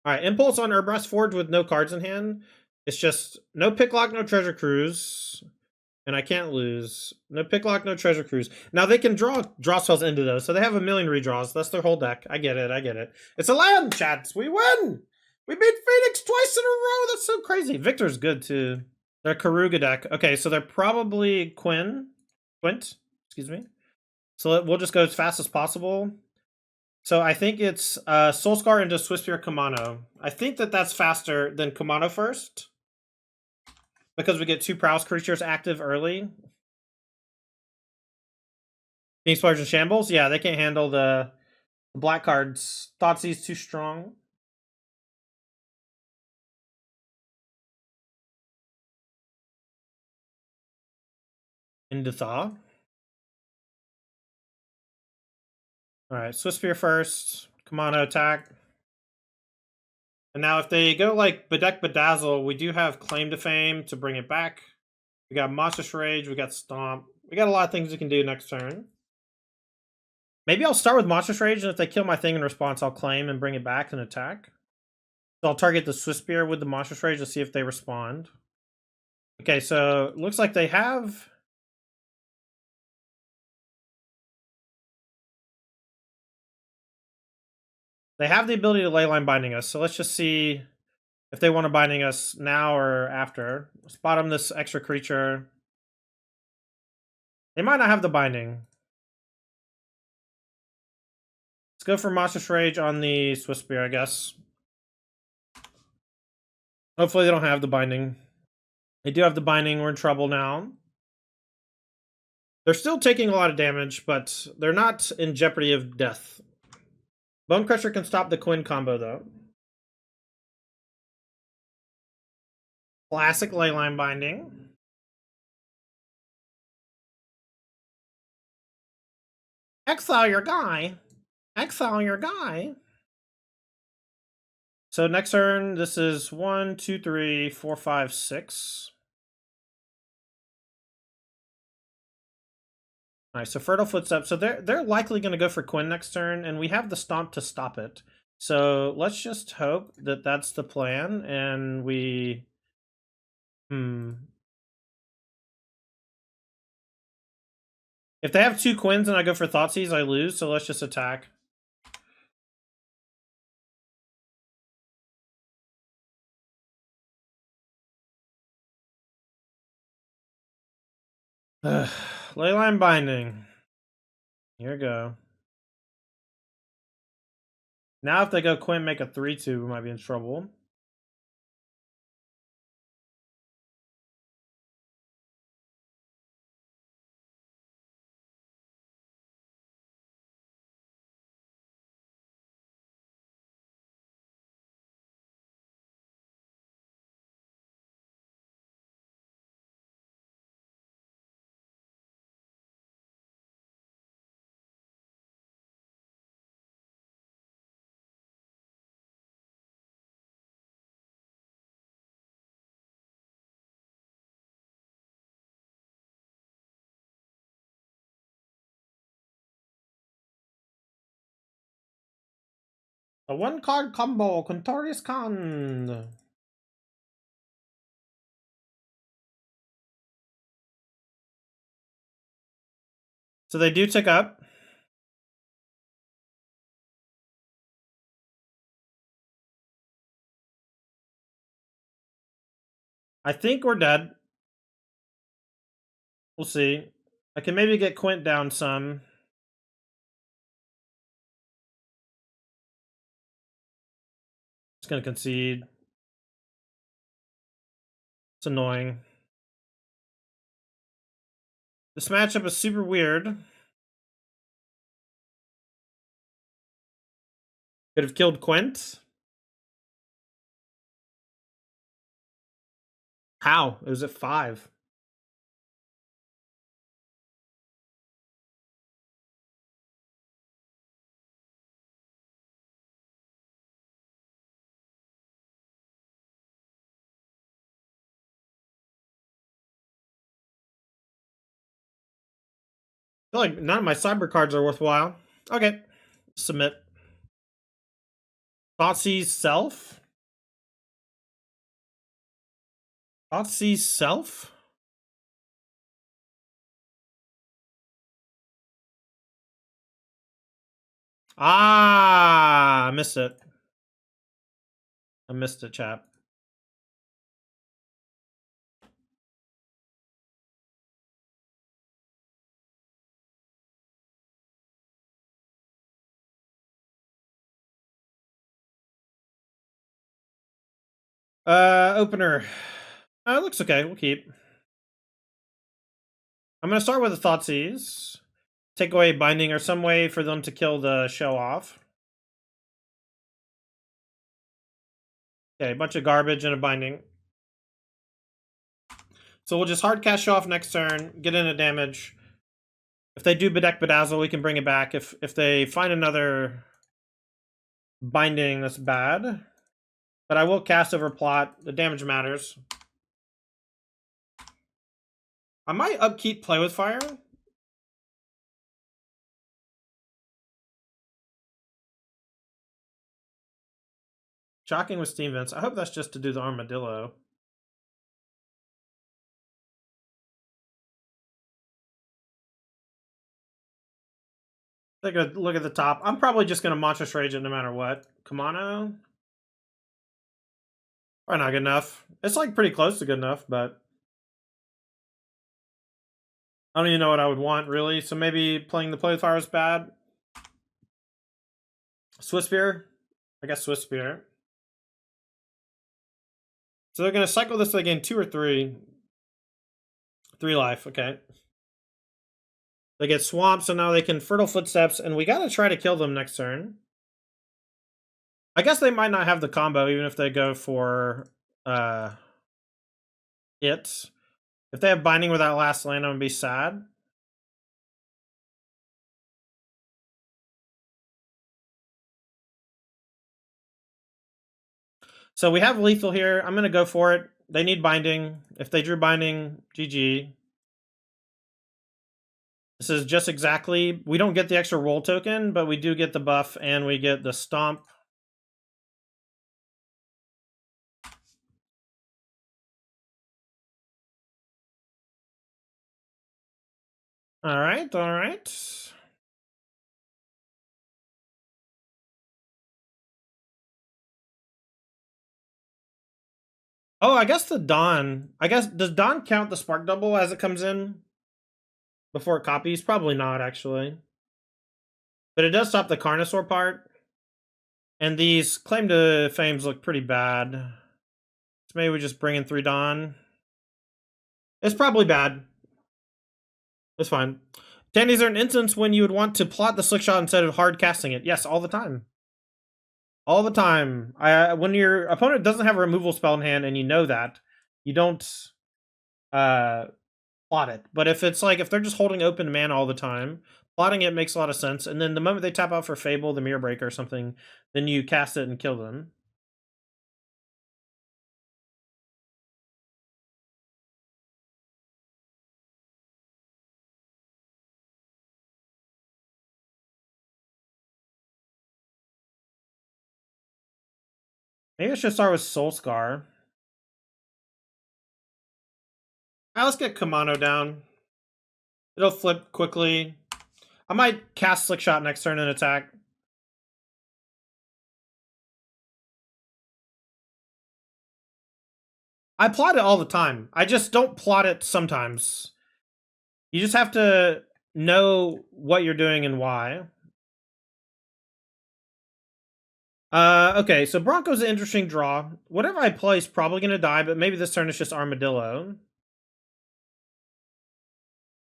All right, Impulse on Urbrass Forge with no cards in hand. It's just no Picklock, no Treasure Cruise, and I can't lose. No Picklock, no Treasure Cruise. Now they can draw spells into those, so they have a million redraws. That's their whole deck. I get it. I get it. It's a land, chats. We win. We beat Phoenix twice in a row. That's so crazy. Victor's good too. They're Karuga deck. Okay, so they're probably Quint. Excuse me. So we'll just go as fast as possible. So I think it's Soulscar into Swiftspear Kumano. I think that's faster than Kumano first. Because we get 2 Prowess creatures active early. Phoenix Players and Shambles? Yeah, they can't handle the black cards. Thoughtseize too strong. Into Thaw. Alright, Swiftspear first. Kumano attack. And now if they go like Bedeck Bedazzle, we do have Claim to Fame to bring it back. We got Monstrous Rage, we got Stomp. We got a lot of things we can do next turn. Maybe I'll start with Monstrous Rage, and if they kill my thing in response, I'll claim and bring it back and attack. So I'll target the Swiftspear with the Monstrous Rage to see if they respond. Okay, so it looks like they have... They have the ability to Leyline Binding us, so let's just see if they want to Binding us now or after. Let's bottom this extra creature. They might not have the Binding. Let's go for Monstrous Rage on the Swiftspear, I guess. Hopefully they don't have the Binding. They do have the Binding, we're in trouble now. They're still taking a lot of damage, but they're not in jeopardy of death. Bone Crusher can stop the Quinn combo, though. Classic Leyline Binding. Exile your guy. Exile your guy. So next turn, this is 1, 2, 3, 4, 5, 6. Alright, so Fertile Footsteps. So they're likely going to go for Quinn next turn, and we have the Stomp to stop it. So let's just hope that that's the plan, and we... If they have 2 Quins and I go for Thoughtseize, I lose, so let's just attack. Leyline Binding. Here we go. Now if they go Quinn, make a 3-2, we might be in trouble. A 1-card combo, Contorius Khan. So they do tick up. I think we're dead. We'll see. I can maybe get Quint down some. Just gonna concede. It's annoying. This matchup is super weird. Could have killed Quint. How? It was at 5. I feel like none of my cyber cards are worthwhile. Okay. Submit. Thoughtseize self? Thoughtseize self? Ah, I missed it. I missed it, chap. Opener. It looks okay. We'll keep. I'm gonna start with the Thoughtseize. Take away binding or some way for them to kill the show off. Okay, a bunch of garbage and a binding. So we'll just hard cast show off next turn, get in a damage. If they do Bedeck Bedazzle, we can bring it back. If they find another binding, that's bad. But I will cast over plot. The damage matters. I might upkeep Play with Fire. Shocking with Steam Vents. I hope that's just to do the Armadillo. Take a look at the top. I'm probably just going to Monstrous Rage it no matter what. Kamano? Probably not good enough. It's like pretty close to good enough, but I don't even know what I would want, really. So maybe playing the Play with Fire is bad. Swiss Spear? I guess Swiss Spear. So they're going to cycle this to gain 2 or 3. 3 life, okay. They get swamped, so now they can Fertile Footsteps, and we got to try to kill them next turn. I guess they might not have the combo, even if they go for it. If they have Binding with that last land, I'm going to be sad. So we have Lethal here. I'm going to go for it. They need Binding. If they drew Binding, GG. This is just exactly... We don't get the extra roll token, but we do get the buff, and we get the Stomp. Alright, alright. Oh, I guess the Dawn... I guess... Does Dawn count the Spark Double as it comes in? Before it copies? Probably not, actually. But it does stop the Carnosaur part. And these Claim to Fames look pretty bad. So maybe we just bring in 3 Dawn. It's probably bad. It's fine. Tandy's are an instance when you would want to plot the Slick Shot instead of hard casting it. Yes, all the time. All the time. When your opponent doesn't have a removal spell in hand and you know that, you don't plot it. But if it's like, if they're just holding open mana all the time, plotting it makes a lot of sense. And then the moment they tap out for Fable, the Mirror Breaker or something, then you cast it and kill them. Maybe I should start with Soul Scar. Alright, let's get Kamano down. It'll flip quickly. I might cast Slick Shot next turn and attack. I plot it all the time. I just don't plot it sometimes. You just have to know what you're doing and why. Okay, so Bronco's an interesting draw. Whatever I play is probably going to die, but maybe this turn is just Armadillo.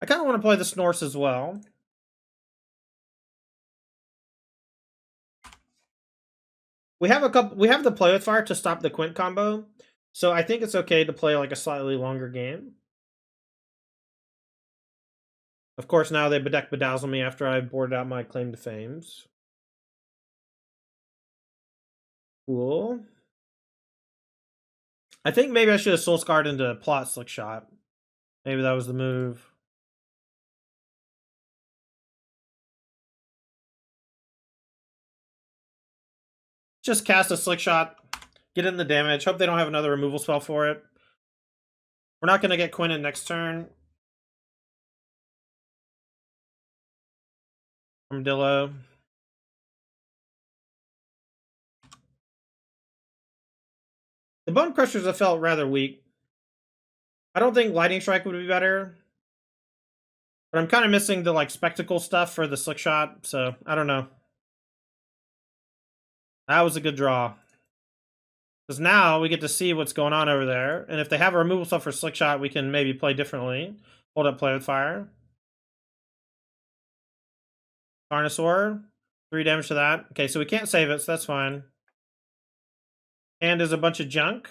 I kind of want to play the Snorse as well. We have the Play with Fire to stop the Quint combo, so I think it's okay to play like a slightly longer game. Of course, now they Bedeck Bedazzle me after I've boarded out my Claim to Fames. Cool. I think maybe I should have Soul Scarred into Plot Slick Shot. Maybe that was the move. Just cast a Slick Shot, get in the damage. Hope they don't have another removal spell for it. We're not going to get Quinn in next turn. Armadillo. The Bone Crushers have felt rather weak. I don't think Lightning Strike would be better. But I'm kind of missing the like spectacle stuff for the Slick Shot, so I don't know. That was a good draw. Because now we get to see what's going on over there. And if they have a removal stuff for Slick Shot, we can maybe play differently. Hold up, play with fire. Carnosaur. 3 damage to that. Okay, so we can't save it, so that's fine. And there's a bunch of junk.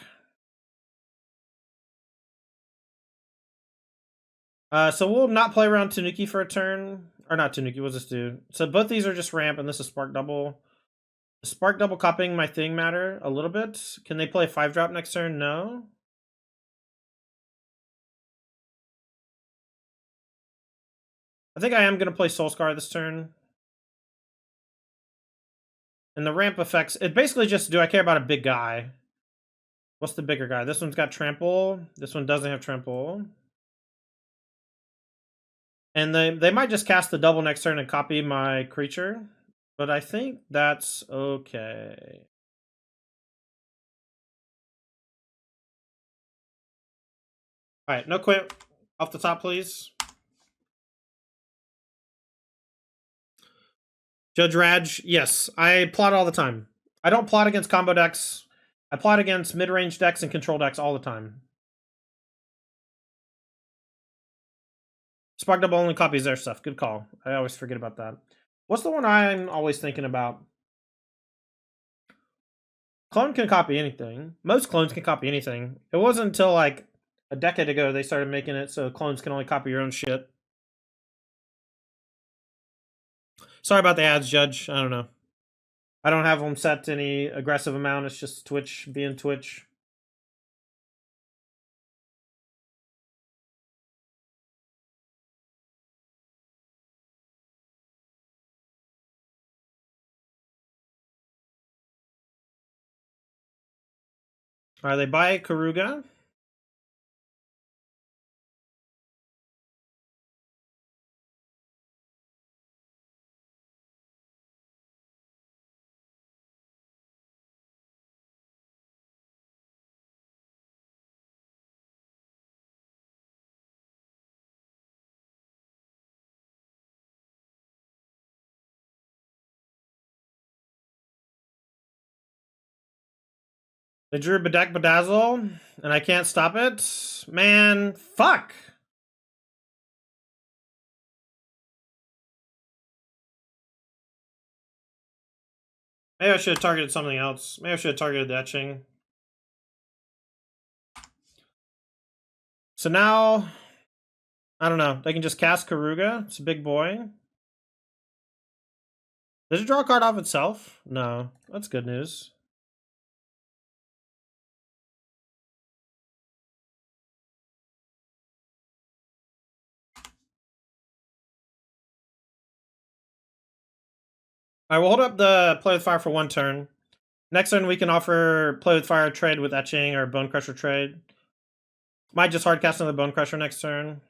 So we'll not play around Tanuki for a turn. Or not Tanuki, what does this do? So both these are just ramp, and this is Spark Double. Does Spark Double copying my thing matter a little bit? Can they play 5-drop next turn? No. I think I am going to play Soul Scar this turn. And the ramp effects, it basically just, do I care about a big guy? What's the bigger guy? This one's got trample. This one doesn't have trample. And they might just cast the double next turn and copy my creature. But I think that's okay. Alright, no quit. Off the top, please. Judge Raj, yes. I plot all the time. I don't plot against combo decks. I plot against mid-range decks and control decks all the time. Spark Double only copies their stuff. Good call. I always forget about that. What's the one I'm always thinking about? Clone can copy anything. Most clones can copy anything. It wasn't until like a decade ago they started making it so clones can only copy your own shit. Sorry about the ads, Judge. I don't know. I don't have them set to any aggressive amount. It's just Twitch being Twitch. Alright, they buy Karuga. They drew Bedeck Bedazzle, and I can't stop it. Man, fuck! Maybe I should have targeted something else. Maybe I should have targeted the etching. So now, I don't know. They can just cast Karuga. It's a big boy. Does it draw a card off itself? No. That's good news. Alright, we'll hold up the Play with Fire for 1 turn. Next turn, we can offer Play with Fire trade with Etching or Bone Crusher trade. Might just hard cast another Bone Crusher next turn.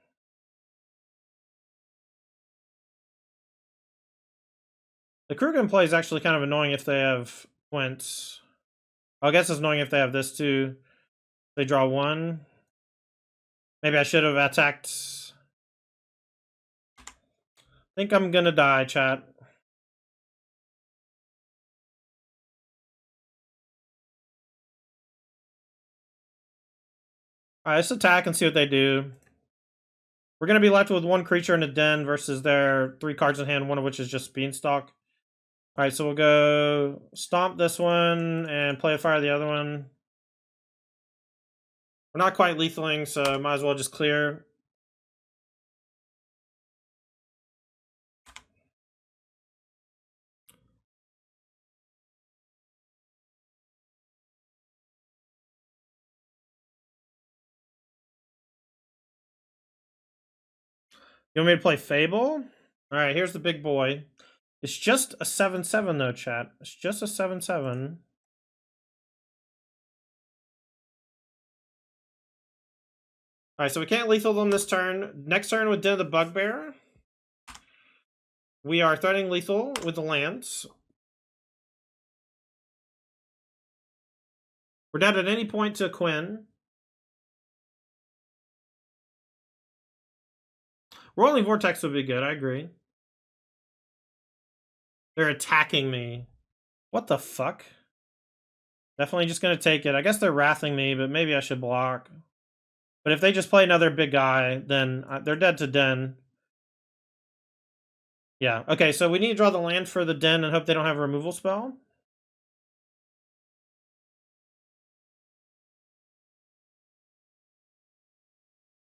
The Krugen play is actually kind of annoying if they have Quint. I guess it's annoying if they have this too. They draw 1. Maybe I should have attacked. I think I'm gonna die, chat. Alright, let's attack and see what they do. We're going to be left with 1 creature in a den versus their 3 cards in hand, one of which is just Beanstalk. Alright, so we'll go Stomp this one and Play with Fire the other one. We're not quite lethaling, so might as well just clear. You want me to play Fable? Alright, here's the big boy. It's just a 7/7 though, chat. It's just a 7/7. Alright, so we can't lethal them this turn. Next turn with Den of the Bugbear, we are threatening lethal with the lands. We're dead at any point to Quinn. Rolling Vortex would be good, I agree. They're attacking me. What the fuck? Definitely just gonna take it. I guess they're wrathing me, but maybe I should block. But if they just play another big guy, then they're dead to Den. Yeah, okay, so we need to draw the land for the Den and hope they don't have a removal spell.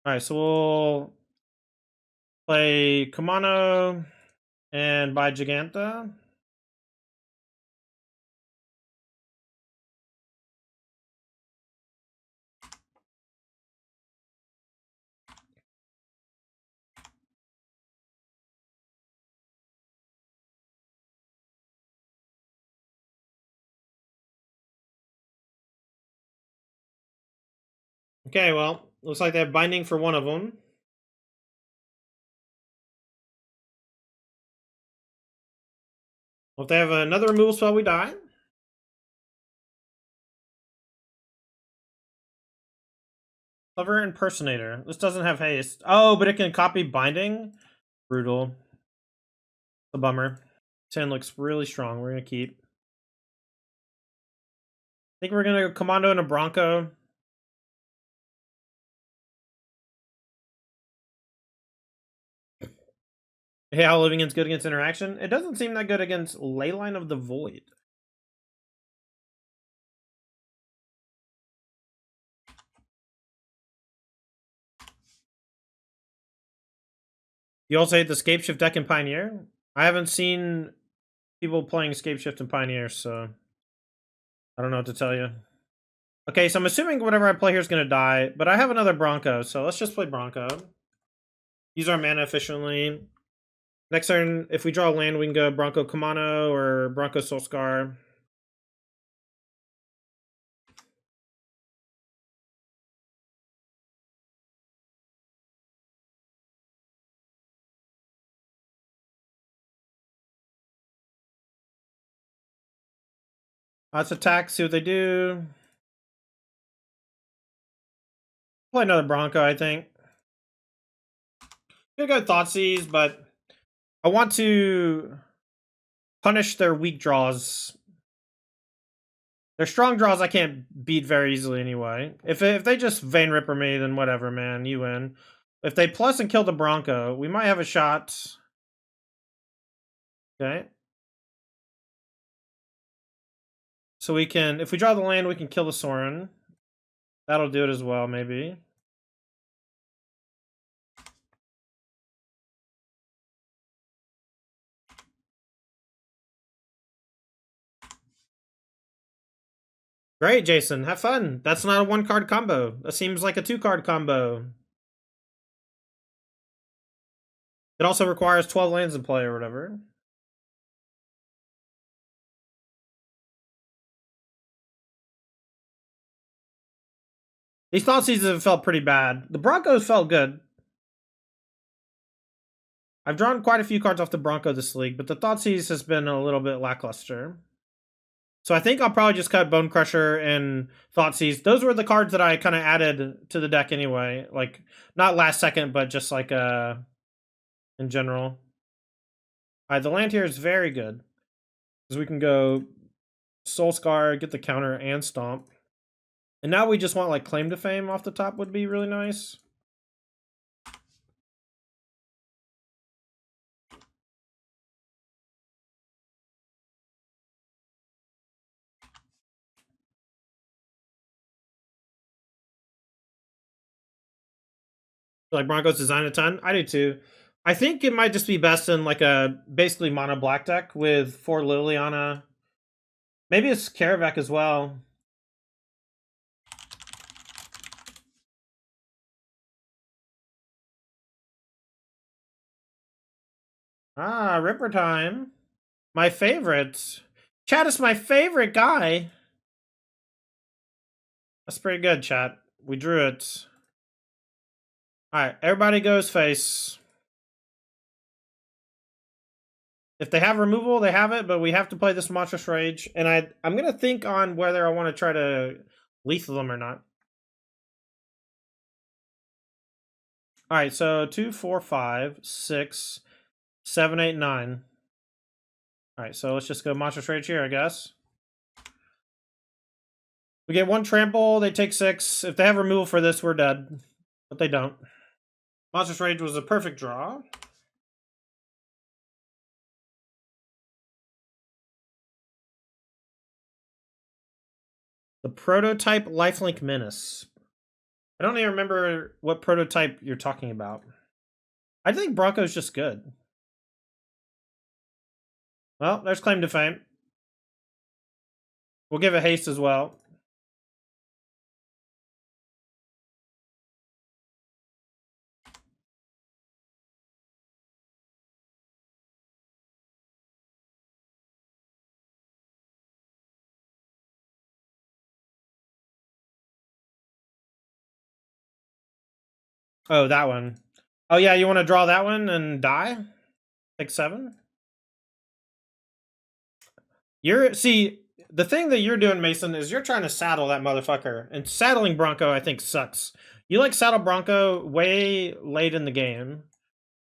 Alright, so we'll play Kumano and buy Giganta. Okay, well, looks like they have binding for one of them. Well, if they have another removal spell, we die. Clever Impersonator. This doesn't have haste. Oh, but it can copy binding? Brutal. A bummer. 10 looks really strong. We're going to keep. I think we're going to go Commando and a Bronco. Hey, how Living End's good against interaction? It doesn't seem that good against Leyline of the Void. You also hate the Scapeshift deck in Pioneer? I haven't seen people playing Scapeshift in Pioneer, so I don't know what to tell you. Okay, so I'm assuming whatever I play here is going to die, but I have another Bronco, so let's just play Bronco. Use our mana efficiently. Next turn, if we draw a land, we can go Bronco Kumano or Bronco Soulscar. Let's attack, see what they do. Play another Bronco, I think. Gonna go Thoughtseize, but I want to punish their weak draws. Their strong draws I can't beat very easily anyway. If they just Vein Ripper me, then whatever, man, you win. If they plus and kill the Bronco, we might have a shot. Okay. So we can, if we draw the land, we can kill the Sorin. That'll do it as well, maybe. Great, Jason. Have fun. That's not a 1-card combo. That seems like a 2-card combo. It also requires 12 lands in play or whatever. These thought seasons have felt pretty bad. The Broncos felt good. I've drawn quite a few cards off the Bronco this league, but the Thoughtseize has been a little bit lackluster. So I think I'll probably just cut Bone Crusher and Thoughtseize. Those were the cards that I kind of added to the deck anyway. Like, not last second, but just like in general. Alright, the land here is very good. Because we can go Soul Scar, get the counter, and Stomp. And now we just want like Claim to Fame off the top would be really nice. Like Broncos design a ton. I do too. I think it might just be best in like a basically mono black deck with 4 Liliana. Maybe it's Karavek as well. Ah, Ripper time. My favorite. Chat is my favorite guy. That's pretty good, chat. We drew it. Alright, everybody goes face. If they have removal, they have it, but we have to play this Monstrous Rage. And I'm going to think on whether I want to try to lethal them or not. Alright, so 2, 4, 5, 6, 7, 8, 9. Alright, so let's just go Monstrous Rage here, I guess. We get 1 trample, they take 6. If they have removal for this, we're dead. But they don't. Monstrous Rage was a perfect draw. The Prototype Lifelink Menace. I don't even remember what prototype you're talking about. I think Bronco's just good. Well, there's Claim to Fame. We'll give a haste as well. Oh, that one. Oh yeah, you want to draw that one and die? Take 7? See, the thing that you're doing, Mason, is you're trying to saddle that motherfucker. And saddling Bronco, I think, sucks. You like saddle Bronco way late in the game.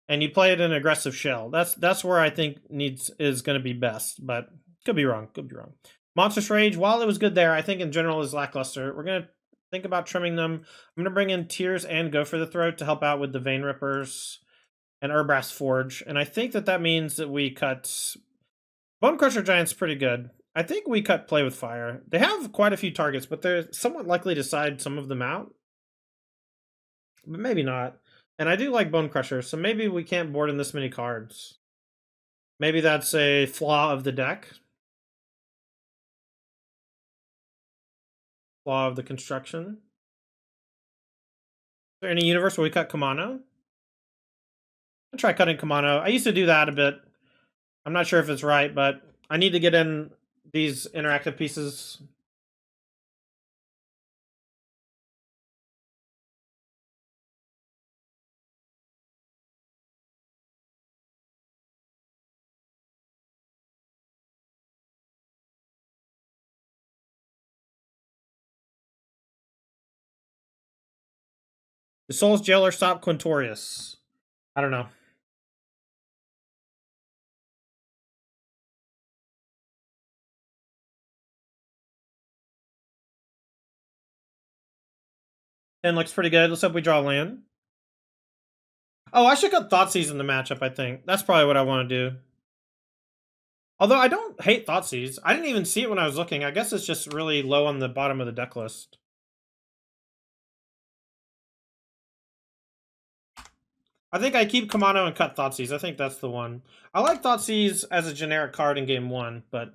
And you play it in aggressive shell. That's where I think is going to be best, but could be wrong. Could be wrong. Monstrous Rage, while it was good there, I think in general is lackluster. We're going to think about trimming them. I'm going to bring in Tears and Go for the Throat to help out with the Vein Rippers and Urbrass Forge. And I think that means that we cut... Bone Crusher Giant's pretty good. I think we cut Play with Fire. They have quite a few targets, but they're somewhat likely to side some of them out. But maybe not. And I do like Bone Crusher, so maybe we can't board in this many cards. Maybe that's a flaw of the deck. Flaw of the construction. Is there any universe where we cut Kamano? I'll try cutting Kamano. I used to do that a bit. I'm not sure if it's right, but I need to get in these interactive pieces. The Soul's Jailer stop Quintorius. I don't know. And looks pretty good. Let's hope we draw land. Oh, I should cut Thoughtseize in the matchup, I think. That's probably what I want to do. Although I don't hate Thoughtseize. I didn't even see it when I was looking. I guess it's just really low on the bottom of the deck list. I think I keep Kamano and cut Thoughtseize. I think that's the one. I like Thoughtseize as a generic card in game 1, but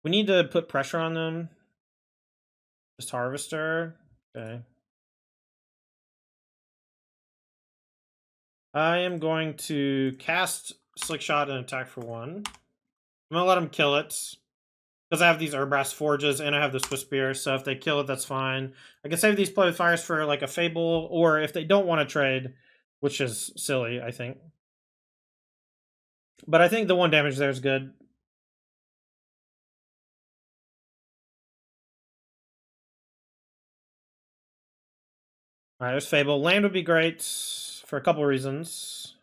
we need to put pressure on them. Just Harvester. Okay. I am going to cast Slick Shot and attack for 1. I'm going to let them kill it. Because I have these Urbrass Forges and I have the Swiss Spear, so if they kill it, that's fine. I can save these Play with Fires for like a Fable, or if they don't want to trade, which is silly, I think. But I think the 1 damage there is good. Alright, there's Fable. Land would be great for a couple reasons.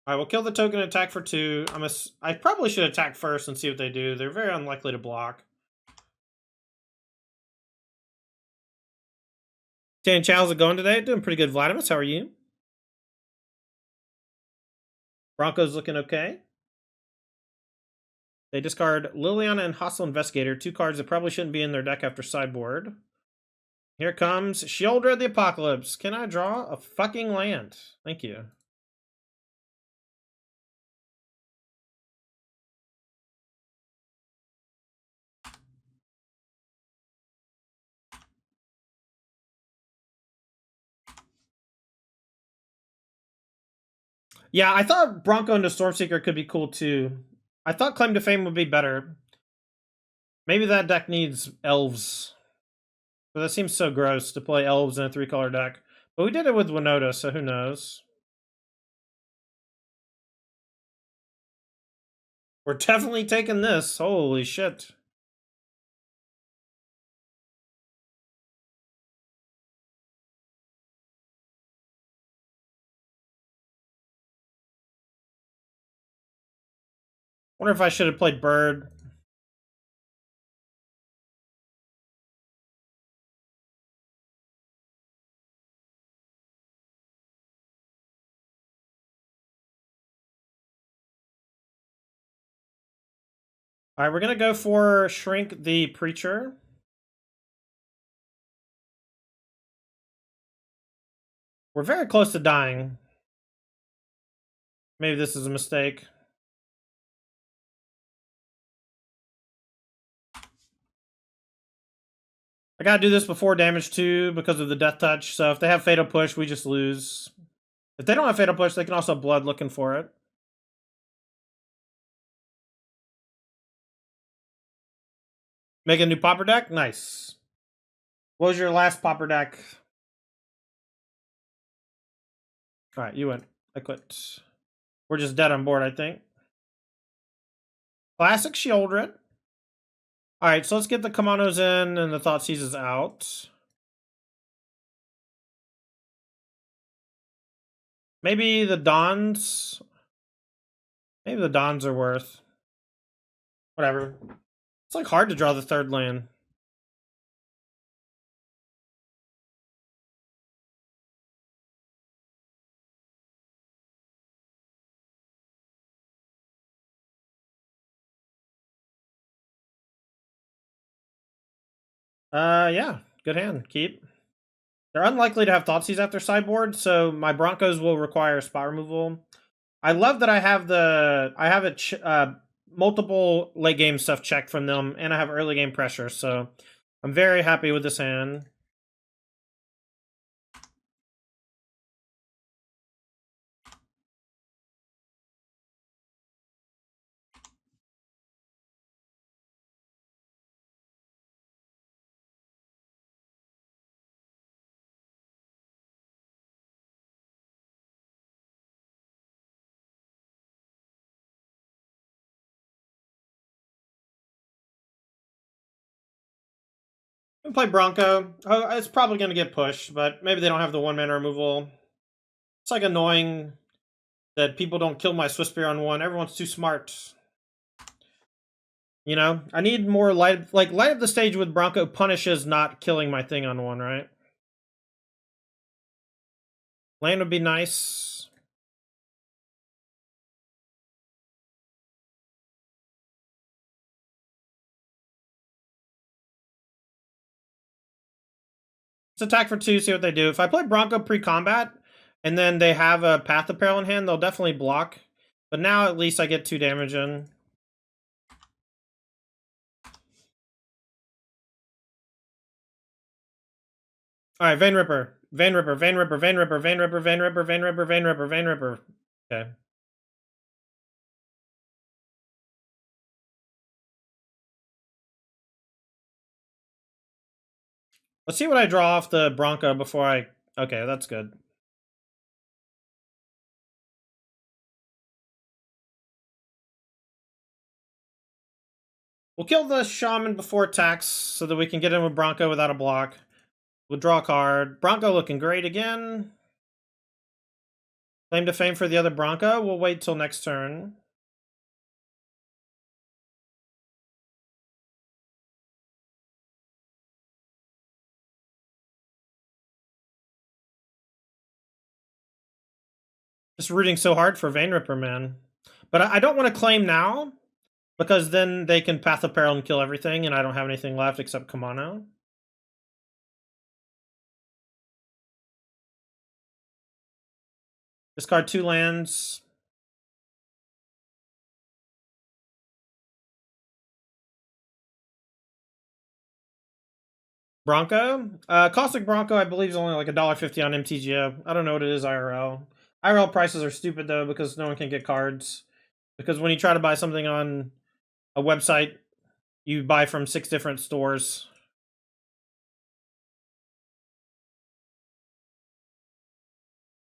Alright, we'll kill the token and attack for 2. I probably should attack first and see what they do. They're very unlikely to block. Dan, how's it going today? Doing pretty good, Vladimus. How are you? Broncos looking okay. They discard Liliana and Hostile Investigator, 2 cards that probably shouldn't be in their deck after sideboard. Here comes Sheoldred of the Apocalypse. Can I draw a fucking land? Thank you. Yeah, I thought Bronco into Stormseeker could be cool too. I thought Claim to Fame would be better. Maybe that deck needs elves. But that seems so gross to play elves in a 3-color deck. But we did it with Winota, so who knows? We're definitely taking this. Holy shit. Wonder if I should have played Bird. Alright, we're gonna go for Shrink the Preacher. We're very close to dying. Maybe this is a mistake. I gotta do this before damage 2 because of the Death Touch, so if they have Fatal Push, we just lose. If they don't have Fatal Push, they can also Blood looking for it. Make a new Pauper deck? Nice. What was your last Pauper deck? Alright, you win. I quit. We're just dead on board, I think. Classic Shieldred. Alright, so let's get the Kamanos in and the Thoughtseizes out. Maybe the Dons. Maybe the Dons are worth. Whatever. It's like hard to draw the third land. Yeah. Good hand. Keep. They're unlikely to have Thoughtseize at their sideboard, so my Broncos will require spot removal. I love that I have multiple late game stuff checked from them, and I have early game pressure, so I'm very happy with this hand. I'm gonna play Bronco. Oh, it's probably gonna get pushed, but maybe they don't have the 1-mana removal. It's like annoying that people don't kill my Swiss Spear on 1. Everyone's too smart. You know, I need more light. Like, light up the stage with Bronco punishes not killing my thing on 1, right? Land would be nice. Let's attack for 2, see what they do. If I play Bronco pre-combat, and then they have a Path of Peril in hand, they'll definitely block. But now at least I get 2 damage in. Alright, Vein Ripper. Vein Ripper, Vein Ripper, Vein Ripper, Vein Ripper, Vein Ripper, Vein Ripper, Vein Ripper, Vein Ripper. Okay. Let's see what I draw off the Bronco before I... Okay, that's good. We'll kill the Shaman before attacks so that we can get in with Bronco without a block. We'll draw a card. Bronco looking great again. Claim to fame for the other Bronco. We'll wait till next turn. Just rooting so hard for Vein Ripper, man. But I don't want to claim now, because then they can Path of Peril and kill everything, and I don't have anything left except Kamano. Discard 2 lands. Bronco? Caustic Bronco, I believe, is only like $1.50 on MTGO. I don't know what it is IRL. IRL prices are stupid, though, because no one can get cards. Because when you try to buy something on a website, you buy from 6 different stores.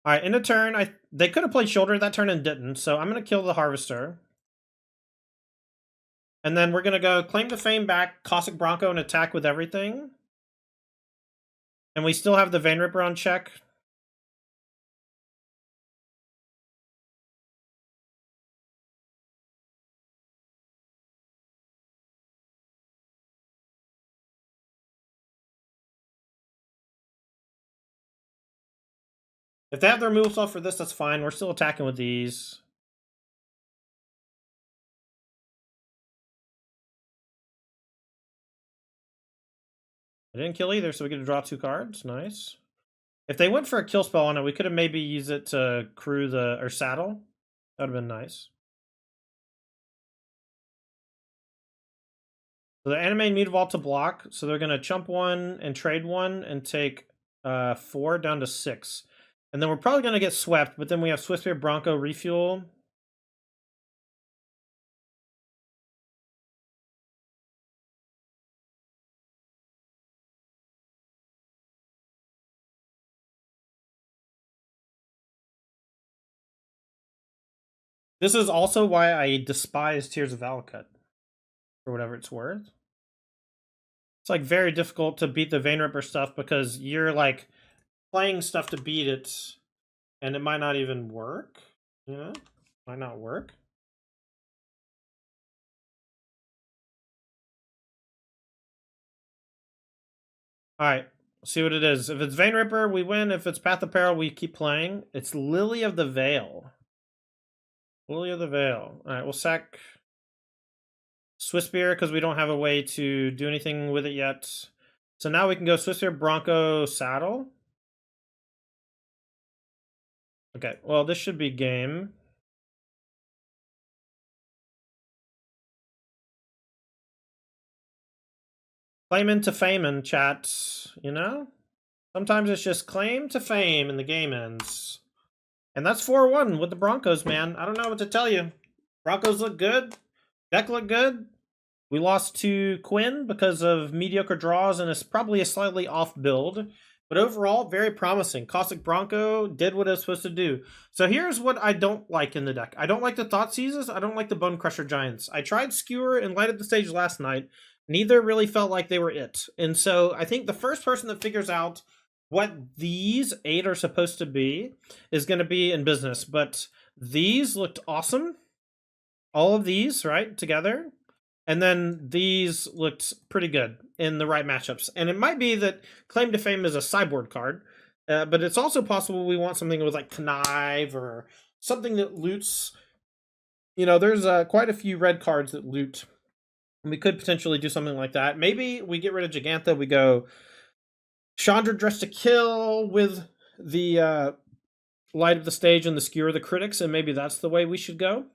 All right, in a turn, they could have played shoulder that turn and didn't, so I'm going to kill the harvester. And then we're going to go claim to fame back, Caustic Bronco, and attack with everything. And we still have the Vein Ripper on check. If they have their moves off for this, that's fine. We're still attacking with these. I didn't kill either, so we get to draw 2 cards. Nice. If they went for a kill spell on it, we could have maybe used it to crew or saddle. That would have been nice. So they're animating Mutavault to block, so they're going to chump 1 and trade 1 and take 4 down to 6. And then we're probably going to get swept, but then we have Swiftspear Bronco refuel. This is also why I despise Tears of Valakut, for whatever it's worth. It's like very difficult to beat the Vein Ripper stuff because you're like playing stuff to beat it, and it might not even work. You know, might not work. All right, see what it is. If it's Vein Ripper, we win. If it's Path of Peril, we keep playing. It's Lily of the Veil. Lily of the Veil. All right, we'll sack Swiftspear because we don't have a way to do anything with it yet. So now we can go Swiftspear Bronco saddle. Okay, well, this should be game. Claim to fame in chat, you know? Sometimes it's just claim to fame and the game ends. And that's 4-1 with the Broncos, man. I don't know what to tell you. Broncos look good. Deck look good. We lost to Quinn because of mediocre draws, and it's probably a slightly off build. But overall, very promising. Caustic Bronco did what it was supposed to do. So here's what I don't like in the deck. I don't like the Thought Seizes. I don't like the Bone Crusher Giants. I tried Skewer and Light Up the Stage last night. Neither really felt like they were it. And so I think the first person that figures out what these 8 are supposed to be is going to be in business. But these looked awesome. All of these, right, together. And then these looked pretty good in the right matchups. And it might be that Claim to Fame is a sideboard card, but it's also possible we want something with like Connive or something that loots. You know, there's quite a few red cards that loot. And we could potentially do something like that. Maybe we get rid of Gigantha. We go Chandra Dressed to Kill with the Light of the Stage and the Skewer of the Critics, and maybe that's the way we should go.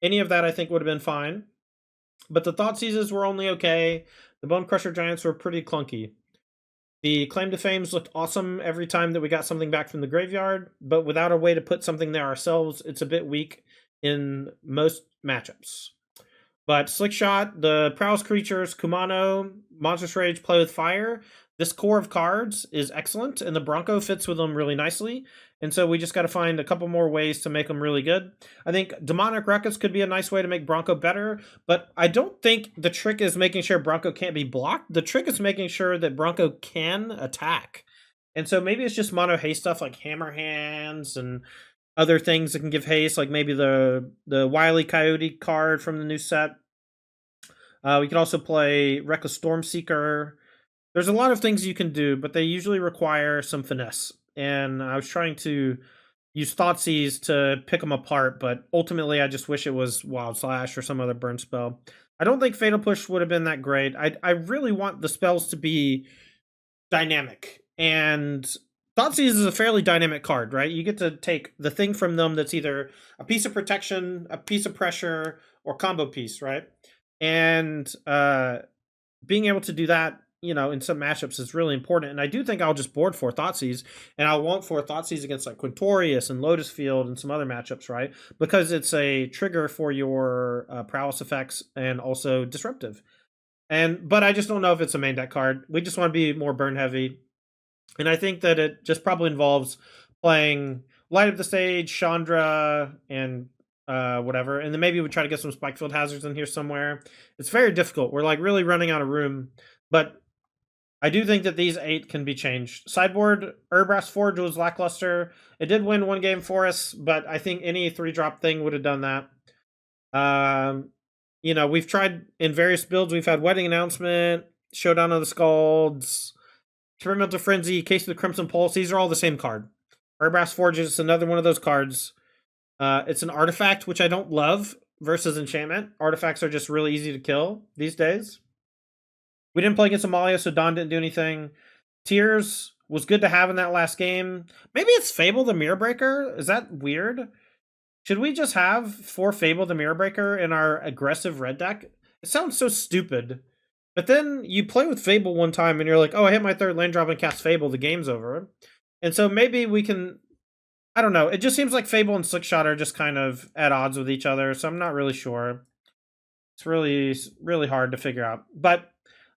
Any of that I think would have been fine. But the Thought Seizes were only okay. The Bone Crusher Giants were pretty clunky. The Claim to Fames looked awesome every time that we got something back from the graveyard, but without a way to put something there ourselves, it's a bit weak in most matchups. But Slick Shot, the Prowess Creatures, Kumano, Monstrous Rage, Play with Fire, this core of cards is excellent, and the Bronco fits with them really nicely. And so we just got to find a couple more ways to make them really good. I think Demonic Ruckus could be a nice way to make Bronco better, but I don't think the trick is making sure Bronco can't be blocked. The trick is making sure that Bronco can attack. And so maybe it's just mono haste stuff like Hammer Hands and other things that can give haste, like maybe the Wily Coyote card from the new set. We could also play Reckless Stormseeker. There's a lot of things you can do, but they usually require some finesse. And I was trying to use Thoughtseize to pick them apart, but ultimately I just wish it was Wild Slash or some other burn spell. I don't think Fatal Push would have been that great. I really want the spells to be dynamic. And Thoughtseize is a fairly dynamic card, right? You get to take the thing from them that's either a piece of protection, a piece of pressure, or combo piece, right? And being able to do that in some matchups is really important. And I do think I'll just board 4 Thoughtseize, and I'll want 4 Thoughtseize against like Quintorius and Lotus Field and some other matchups, right? Because it's a trigger for your prowess effects and also disruptive. But I just don't know if it's a main deck card. We just want to be more burn heavy. And I think that it just probably involves playing Light Up the Stage, Chandra, and whatever. And then maybe we try to get some Spike Field Hazards in here somewhere. It's very difficult. We're like really running out of room. But I do think that these 8 can be changed. Sideboard, Urbrass Forge was lackluster. It did win 1 game for us, but I think any 3-drop thing would have done that. We've tried in various builds. We've had Wedding Announcement, Showdown of the Scalds, Experimental Frenzy, Case of the Crimson Pulse. These are all the same card. Urbrass Forge is another one of those cards. It's an artifact, which I don't love, versus enchantment. Artifacts are just really easy to kill these days. We didn't play against Amalia, so Don didn't do anything. Tears was good to have in that last game. Maybe it's Fable the Mirror Breaker? Is that weird? Should we just have 4 Fable the Mirror Breaker in our aggressive red deck? It sounds so stupid. But then you play with Fable one time and you're like, oh, I hit my 3rd land drop and cast Fable, the game's over. And so maybe we can... I don't know. It just seems like Fable and Slickshot are just kind of at odds with each other, so I'm not really sure. It's really, really hard to figure out. But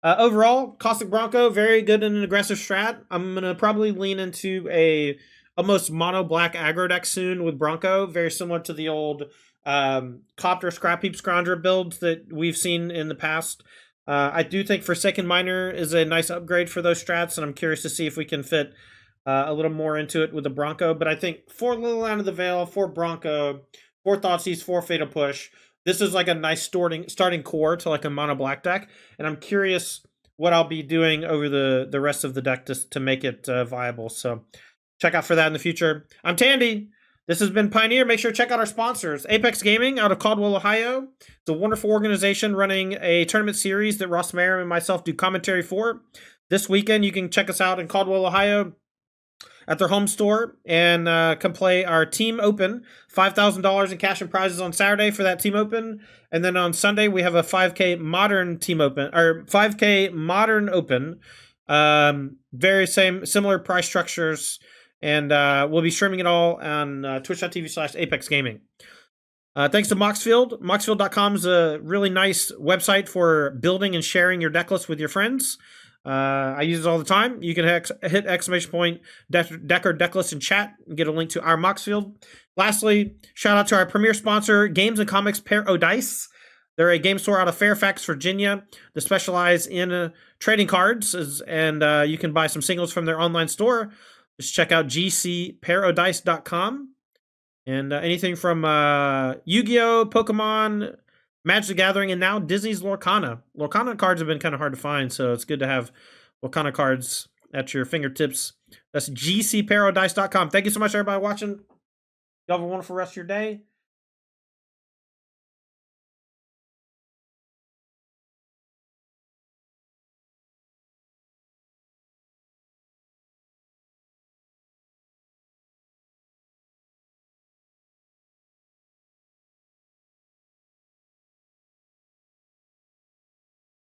overall, Caustic Bronco, very good in an aggressive strat. I'm going to probably lean into a almost mono-black aggro deck soon with Bronco, very similar to the old Copter Scrap Heap Scrounger builds that we've seen in the past. I do think Forsaken Miner is a nice upgrade for those strats, and I'm curious to see if we can fit a little more into it with the Bronco. But I think 4 Liliana of the Veil, 4 Bronco, 4 Thoughtseize, 4 Fatal Push. This is like a nice starting core to like a mono black deck, and I'm curious what I'll be doing over the rest of the deck to make it viable. So check out for that in the future. I'm Tandy. This has been Pioneer. Make sure to check out our sponsors. Apex Gaming out of Caldwell, Ohio. It's a wonderful organization running a tournament series that Ross Mayer and myself do commentary for. This weekend, you can check us out in Caldwell, Ohio at their home store and come play our Team Open. $5,000 in cash and prizes on Saturday for that Team Open. And then on Sunday, we have a 5K Modern Team Open, or 5K Modern Open. Very similar price structures. And we'll be streaming it all on twitch.tv/Apex Gaming. Thanks to Moxfield. Moxfield.com is a really nice website for building and sharing your deck list with your friends. I use it all the time. You can hit exclamation point deck or deck list in chat and get a link to our Moxfield. Lastly, shout out to our premier sponsor, Games and Comics Paradise. They're a game store out of Fairfax, Virginia. They specialize in trading cards, and you can buy some singles from their online store. Just check out gcparadise.com. And anything from Yu-Gi-Oh!, Pokemon, Magic the Gathering, and now Disney's Lorcana. Lorcana cards have been kind of hard to find, so it's good to have Lorcana cards at your fingertips. That's gcparadise.com. Thank you so much, everybody watching. Y'all have a wonderful rest of your day.